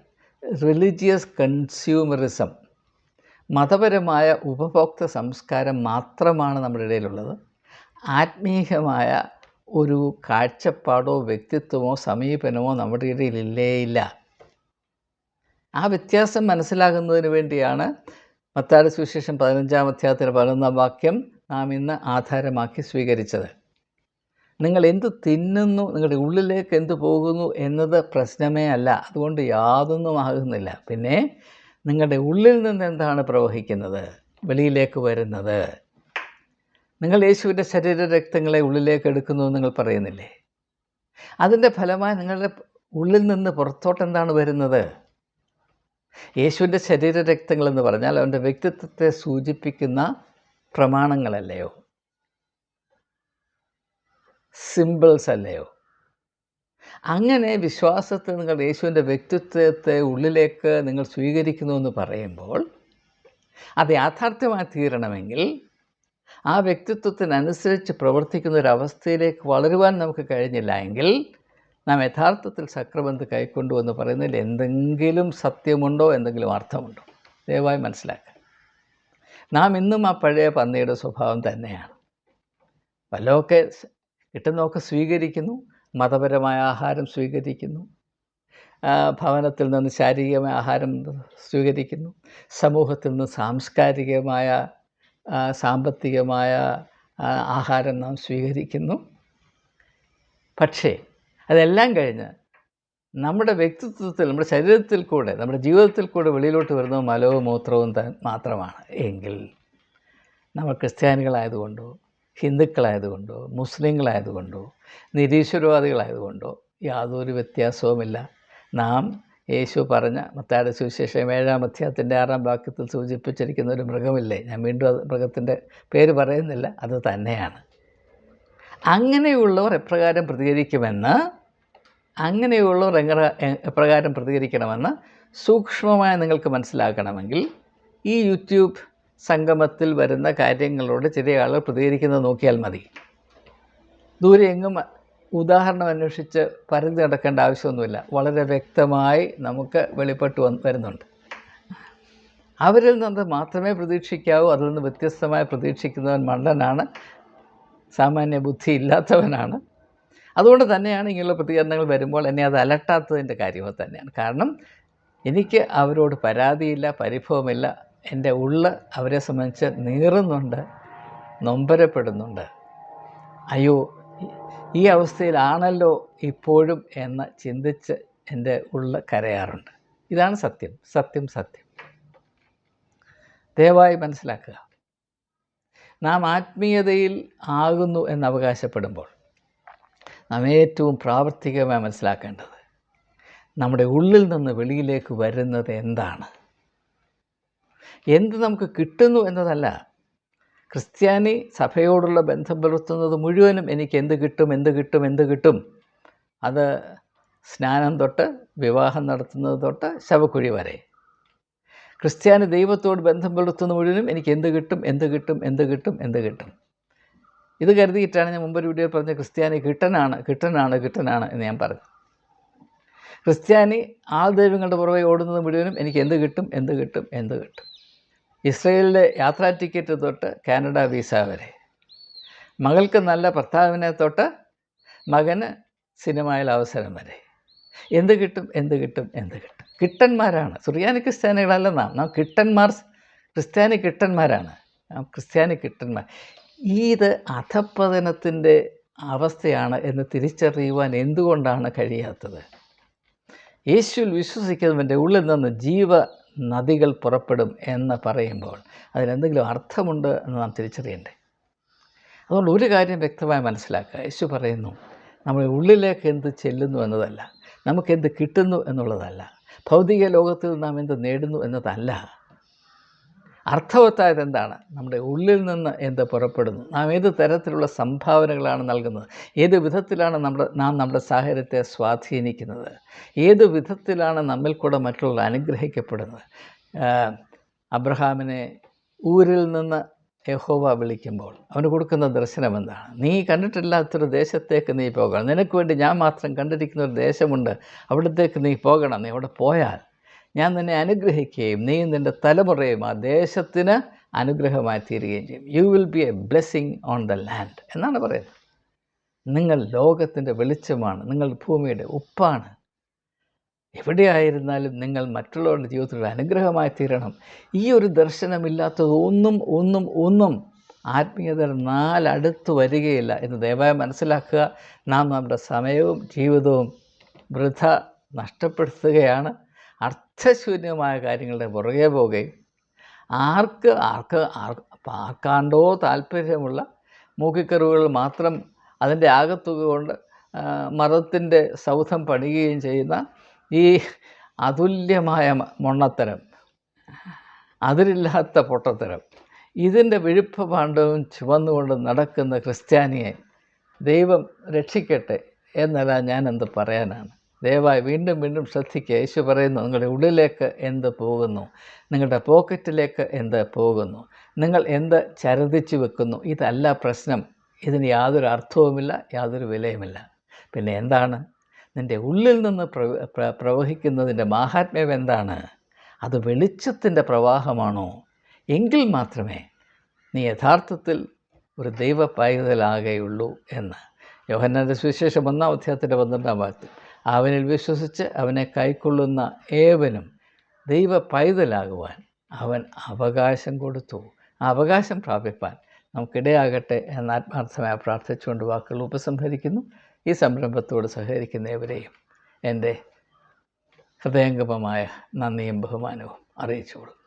റിലീജിയസ് കൺസ്യൂമറിസം, മതപരമായ ഉപഭോക്തൃ സംസ്കാരം മാത്രമാണ് നമ്മുടെ ഇടയിലുള്ളത്. ആത്മീയമായ ഒരു കാഴ്ചപ്പാടോ വ്യക്തിത്വമോ സമീപനമോ നമ്മുടെ ഇടയിൽ ഇല്ല. ആ വ്യത്യാസം മനസ്സിലാകുന്നതിന് വേണ്ടിയാണ് മത്തായിയുടെ സുവിശേഷം 15-ാം അധ്യായത്തിന് 11-ാം വാക്യം നാം ഇന്ന് ആധാരമാക്കി സ്വീകരിച്ചത്. നിങ്ങൾ എന്ത് തിന്നുന്നു, നിങ്ങളുടെ ഉള്ളിലേക്ക് എന്ത് പോകുന്നു എന്നത് പ്രശ്നമേ അല്ല. അതുകൊണ്ട് യാതൊന്നും ആകുന്നില്ല. പിന്നെ നിങ്ങളുടെ ഉള്ളിൽ നിന്ന് എന്താണ് പ്രവഹിക്കുന്നത്, വെളിയിലേക്ക് വരുന്നത്. നിങ്ങൾ യേശുവിൻ്റെ ശരീരരക്തങ്ങളെ ഉള്ളിലേക്ക് എടുക്കുന്നു എന്ന് നിങ്ങൾ പറയുന്നില്ലേ? അതിൻ്റെ ഫലമായി നിങ്ങളുടെ ഉള്ളിൽ നിന്ന് പുറത്തോട്ട് എന്താണ് വരുന്നത്? യേശുവിൻ്റെ ശരീരരക്തങ്ങളെന്ന് പറഞ്ഞാൽ അവൻ്റെ വ്യക്തിത്വത്തെ സൂചിപ്പിക്കുന്ന പ്രമാണങ്ങളല്ലയോ, സിമ്പിൾസ് അല്ലയോ? അങ്ങനെ വിശ്വാസത്തെ നിങ്ങൾ യേശുവിൻ്റെ വ്യക്തിത്വത്തെ ഉള്ളിലേക്ക് നിങ്ങൾ സ്വീകരിക്കുന്നു എന്ന് പറയുമ്പോൾ അത് യാഥാർത്ഥ്യമായി തീരണമെങ്കിൽ ആ വ്യക്തിത്വത്തിനനുസരിച്ച് പ്രവർത്തിക്കുന്ന ഒരവസ്ഥയിലേക്ക് വളരുവാൻ നമുക്ക് കഴിഞ്ഞില്ല എങ്കിൽ നാം യഥാർത്ഥത്തിൽ സക്രമന്ത് കൈക്കൊണ്ടു എന്ന് പറയുന്നതിൽ എന്തെങ്കിലും സത്യമുണ്ടോ, എന്തെങ്കിലും അർത്ഥമുണ്ടോ? ദയവായി മനസ്സിലാക്കുക. നാം ഇന്നും ആ പഴയ പന്നിയുടെ സ്വഭാവം തന്നെയാണ്. വല്ലതൊക്കെ കിട്ടുന്നതൊക്കെ സ്വീകരിക്കുന്നു, മതപരമായ ആഹാരം സ്വീകരിക്കുന്നു, ഭവനത്തിൽ നിന്ന് ശാരീരികമായ ആഹാരം സ്വീകരിക്കുന്നു, സമൂഹത്തിൽ നിന്ന് സാംസ്കാരികമായ സാമ്പത്തികമായ ആഹാരം നാം സ്വീകരിക്കുന്നു. പക്ഷേ അതെല്ലാം കഴിഞ്ഞ് നമ്മുടെ വ്യക്തിത്വത്തിൽ, നമ്മുടെ ശരീരത്തിൽ കൂടെ, നമ്മുടെ ജീവിതത്തിൽ കൂടെ വെളിയിലോട്ട് വരുന്നത് മലവും മൂത്രവും മാത്രമാണ് എങ്കിൽ നമ്മൾ ക്രിസ്ത്യാനികളായതുകൊണ്ടോ, ഹിന്ദുക്കളായതുകൊണ്ടോ, മുസ്ലിങ്ങളായതുകൊണ്ടോ, നിരീശ്വരവാദികളായതുകൊണ്ടോ യാതൊരു വ്യത്യാസവുമില്ല. നാം യേശു പറഞ്ഞ മത്തായിയുടെ സുവിശേഷം 7-ാം അധ്യായത്തിൻ്റെ 6-ാം വാക്യത്തിൽ സൂചിപ്പിച്ചിരിക്കുന്ന ഒരു മൃഗമില്ലേ, ഞാൻ വീണ്ടും അത് മൃഗത്തിൻ്റെ പേര് പറയുന്നില്ല, അത് തന്നെയാണ്. അങ്ങനെയുള്ളവർ എപ്രകാരം പ്രതികരിക്കണമെന്ന് സൂക്ഷ്മമായി നിങ്ങൾക്ക് മനസ്സിലാക്കണമെങ്കിൽ ഈ യൂട്യൂബ് സംഗമത്തിൽ വരുന്ന കാര്യങ്ങളോട് ചില ആളുകൾ പ്രതികരിക്കുന്നത് നോക്കിയാൽ മതി. ദൂരെ എങ്ങും ഉദാഹരണം അന്വേഷിച്ച് പരതി നടക്കേണ്ട ആവശ്യമൊന്നുമില്ല. വളരെ വ്യക്തമായി നമുക്ക് വെളിപ്പെട്ട് വരുന്നുണ്ട്. അവരിൽ നിന്ന് മാത്രമേ പ്രതീക്ഷിക്കാവൂ. അതിൽ നിന്ന് വ്യത്യസ്തമായി പ്രതീക്ഷിക്കുന്നവൻ മണ്ടനാണ്, സാമാന്യ ബുദ്ധി ഇല്ലാത്തവനാണ്. അതുകൊണ്ട് തന്നെയാണ് ഇങ്ങനെയുള്ള പ്രതികരണങ്ങൾ വരുമ്പോൾ എന്നെ അത് അലട്ടാത്തതിൻ്റെ കാര്യം തന്നെയാണ്. കാരണം എനിക്ക് അവരോട് പരാതിയില്ല, പരിഭവമില്ല. എൻ്റെ ഉള്ള് അവരെ സംബന്ധിച്ച് നീറുന്നുണ്ട്, നൊമ്പരപ്പെടുന്നുണ്ട്. അയ്യോ, ഈ അവസ്ഥയിലാണല്ലോ ഇപ്പോഴും എന്ന് ചിന്തിച്ച് എൻ്റെ ഉള്ളിൽ കരയാറുണ്ട്. ഇതാണ് സത്യം. ദയവായി മനസ്സിലാക്കുക. നാം ആത്മീയതയിൽ ആകുന്നു എന്ന് അവകാശപ്പെടുമ്പോൾ നാം ഏറ്റവും പ്രാവർത്തികമായി മനസ്സിലാക്കേണ്ടത് നമ്മുടെ ഉള്ളിൽ നിന്ന് വെളിയിലേക്ക് വരുന്നത് എന്താണ്, എന്ത് നമുക്ക് കിട്ടുന്നു എന്നതല്ല. ക്രിസ്ത്യാനി സഭയോടുള്ള ബന്ധം പുലർത്തുന്നത് മുഴുവനും എനിക്ക് എന്ത് കിട്ടും. അത് സ്നാനം തൊട്ട് വിവാഹം നടത്തുന്നത് തൊട്ട് ശവക്കുഴി വരെ. ക്രിസ്ത്യാനി ദൈവത്തോട് ബന്ധം പുലർത്തുന്ന മുഴുവനും എനിക്ക് എന്ത് കിട്ടും. ഇത് കരുതിയിട്ടാണ് ഞാൻ മുമ്പൊരു വീഡിയോ പറഞ്ഞ ക്രിസ്ത്യാനി കിട്ടനാണ് എന്ന് ഞാൻ പറഞ്ഞു. ക്രിസ്ത്യാനി ദൈവങ്ങളുടെ പുറകെ ഓടുന്നത് മുഴുവനും എനിക്ക് എന്ത് കിട്ടും. ഇസ്രയേലിലെ യാത്രാ ടിക്കറ്റ് തൊട്ട് കാനഡ വീസ വരെ, മകൾക്ക് നല്ല ഭർത്താവിനെ തൊട്ട് മകന് സിനിമയിൽ അവസരം വരെ എന്ത് കിട്ടും. കിട്ടന്മാരാണ്. സുറിയാനി ക്രിസ്ത്യാനികളല്ല നാം ക്രിസ്ത്യാനി കിട്ടന്മാരാണ്. ഇത് അധപ്പതനത്തിൻ്റെ അവസ്ഥയാണ് എന്ന് തിരിച്ചറിയുവാൻ എന്തുകൊണ്ടാണ് കഴിയാത്തത്? യേശുവിൽ വിശ്വസിക്കുന്നവൻ്റെ ഉള്ളിൽ നിന്ന് ജീവ നദികൾ പുറപ്പെടും എന്ന് പറയുമ്പോൾ അതിലെന്തെങ്കിലും അർത്ഥമുണ്ട് എന്ന് നാം തിരിച്ചറിയണ്ടേ? അതുകൊണ്ട് ഒരു കാര്യം വ്യക്തമായി മനസ്സിലാക്കുക. യേശു പറയുന്നു, നമ്മുടെ ഉള്ളിലേക്ക് എന്ത് ചെല്ലുന്നു എന്നതല്ല, നമുക്കെന്ത് കിട്ടുന്നു എന്നുള്ളതല്ല, ഭൗതിക ലോകത്തിൽ നാം എന്ത് നേടുന്നു എന്നതല്ല. അർത്ഥവത്തായത് എന്താണ്? നമ്മുടെ ഉള്ളിൽ നിന്ന് എന്ത് പുറപ്പെടുന്നു? നാം ഏത് തരത്തിലുള്ള സംഭാവനകളാണ് നൽകുന്നത്? ഏത് വിധത്തിലാണ് നാം നമ്മുടെ സാഹചര്യത്തെ സ്വാധീനിക്കുന്നത്? ഏത് വിധത്തിലാണ് നമ്മിൽ കൂടെ മറ്റുള്ളവർ അനുഗ്രഹിക്കപ്പെടുന്നത്? അബ്രഹാമിനെ ഊരിൽ നിന്ന് യഹോവ വിളിക്കുമ്പോൾ അവന് കൊടുക്കുന്ന ദർശനം എന്താണ്? നീ കണ്ടിട്ടില്ലാത്തൊരു ദേശത്തേക്ക് നീ പോകണം, നിനക്ക് വേണ്ടി ഞാൻ മാത്രം കണ്ടിരിക്കുന്ന ഒരു ദേശമുണ്ട്, അവിടത്തേക്ക് നീ പോകണം. നീ അവിടെ പോയാൽ ഞാൻ നിന്നെ അനുഗ്രഹിക്കുകയും നീ നിൻ്റെ തലമുറയും ആ ദേശത്തിന് അനുഗ്രഹമായി തീരുകയും ചെയ്യും. You will be A blessing on the land എന്നാണ് പറയുന്നത്. നിങ്ങൾ ലോകത്തിൻ്റെ വെളിച്ചമാണ്, നിങ്ങൾ ഭൂമിയുടെ ഉപ്പാണ്. എവിടെയായിരുന്നാലും നിങ്ങൾ മറ്റുള്ളവരുടെ ജീവിതത്തിൽ അനുഗ്രഹമായി തീരണം. ഈ ഒരു ദർശനമില്ലാത്തത് ഒന്നും ആത്മീയത നാലടുത്ത് വരികയില്ല എന്ന് ദയവായി മനസ്സിലാക്കുക. നാം നമ്മുടെ സമയവും ജീവിതവും വൃഥ നഷ്ടപ്പെടുത്തുകയാണ്. അർത്ഥശൂന്യമായ കാര്യങ്ങളുടെ പുറകെ പോവുകയും ആർക്കാണ്ടോ താല്പര്യമുള്ള മൂക്കിക്കറിവുകൾ മാത്രം അതിൻ്റെ ആകത്തുക കൊണ്ട് മതത്തിൻ്റെ സൗധം പണിയുകയും ചെയ്യുന്ന ഈ അതുല്യമായ മൊണ്ണത്തരം, അതിരില്ലാത്ത പൊട്ടത്തരം, ഇതിൻ്റെ വിഴുപ്പ് പാണ്ഡവും ചുവന്നുകൊണ്ട് നടക്കുന്ന ക്രിസ്ത്യാനിയെ ദൈവം രക്ഷിക്കട്ടെ എന്നല്ല ഞാൻ എന്ത് പറയാനാണ്. ദയവായി വീണ്ടും ശ്രദ്ധിക്കുക. യേശു പറയുന്നു, നിങ്ങളുടെ ഉള്ളിലേക്ക് എന്ത് പോകുന്നു, നിങ്ങളുടെ പോക്കറ്റിലേക്ക് എന്ത് പോകുന്നു, നിങ്ങൾ എന്ത് ചരതിച്ച് വെക്കുന്നു, ഇതല്ല പ്രശ്നം. ഇതിന് യാതൊരു അർത്ഥവുമില്ല, യാതൊരു വിലയുമില്ല. പിന്നെ എന്താണ്? നിൻ്റെ ഉള്ളിൽ നിന്ന് പ്രവഹിക്കുന്നതിൻ്റെ മാഹാത്മ്യം എന്താണ്? അത് വെളിച്ചത്തിൻ്റെ പ്രവാഹമാണോ? എങ്കിൽ മാത്രമേ നീ യഥാർത്ഥത്തിൽ ഒരു ദൈവ പൈതലാകുകയുള്ളൂ എന്ന് യോഹന്നാൻ്റെ സുവിശേഷം 1-12 അവനിൽ വിശ്വസിച്ച് അവനെ കൈക്കൊള്ളുന്ന ഏവനും ദൈവ പൈതലാകുവാൻ അവൻ അവകാശം കൊടുത്തു. ആ അവകാശം പ്രാപിപ്പാൻ നമുക്കിടയാകട്ടെ എന്ന് ആത്മാർത്ഥമായി പ്രാർത്ഥിച്ചുകൊണ്ട് വാക്കുകൾ ഉപസംഹരിക്കുന്നു. ഈ സംരംഭത്തോട് സഹകരിക്കുന്ന ഏവരെയും എൻ്റെ ഹൃദയംഗമമായ നന്ദിയും ബഹുമാനവും അറിയിച്ചുകൊള്ളുന്നു.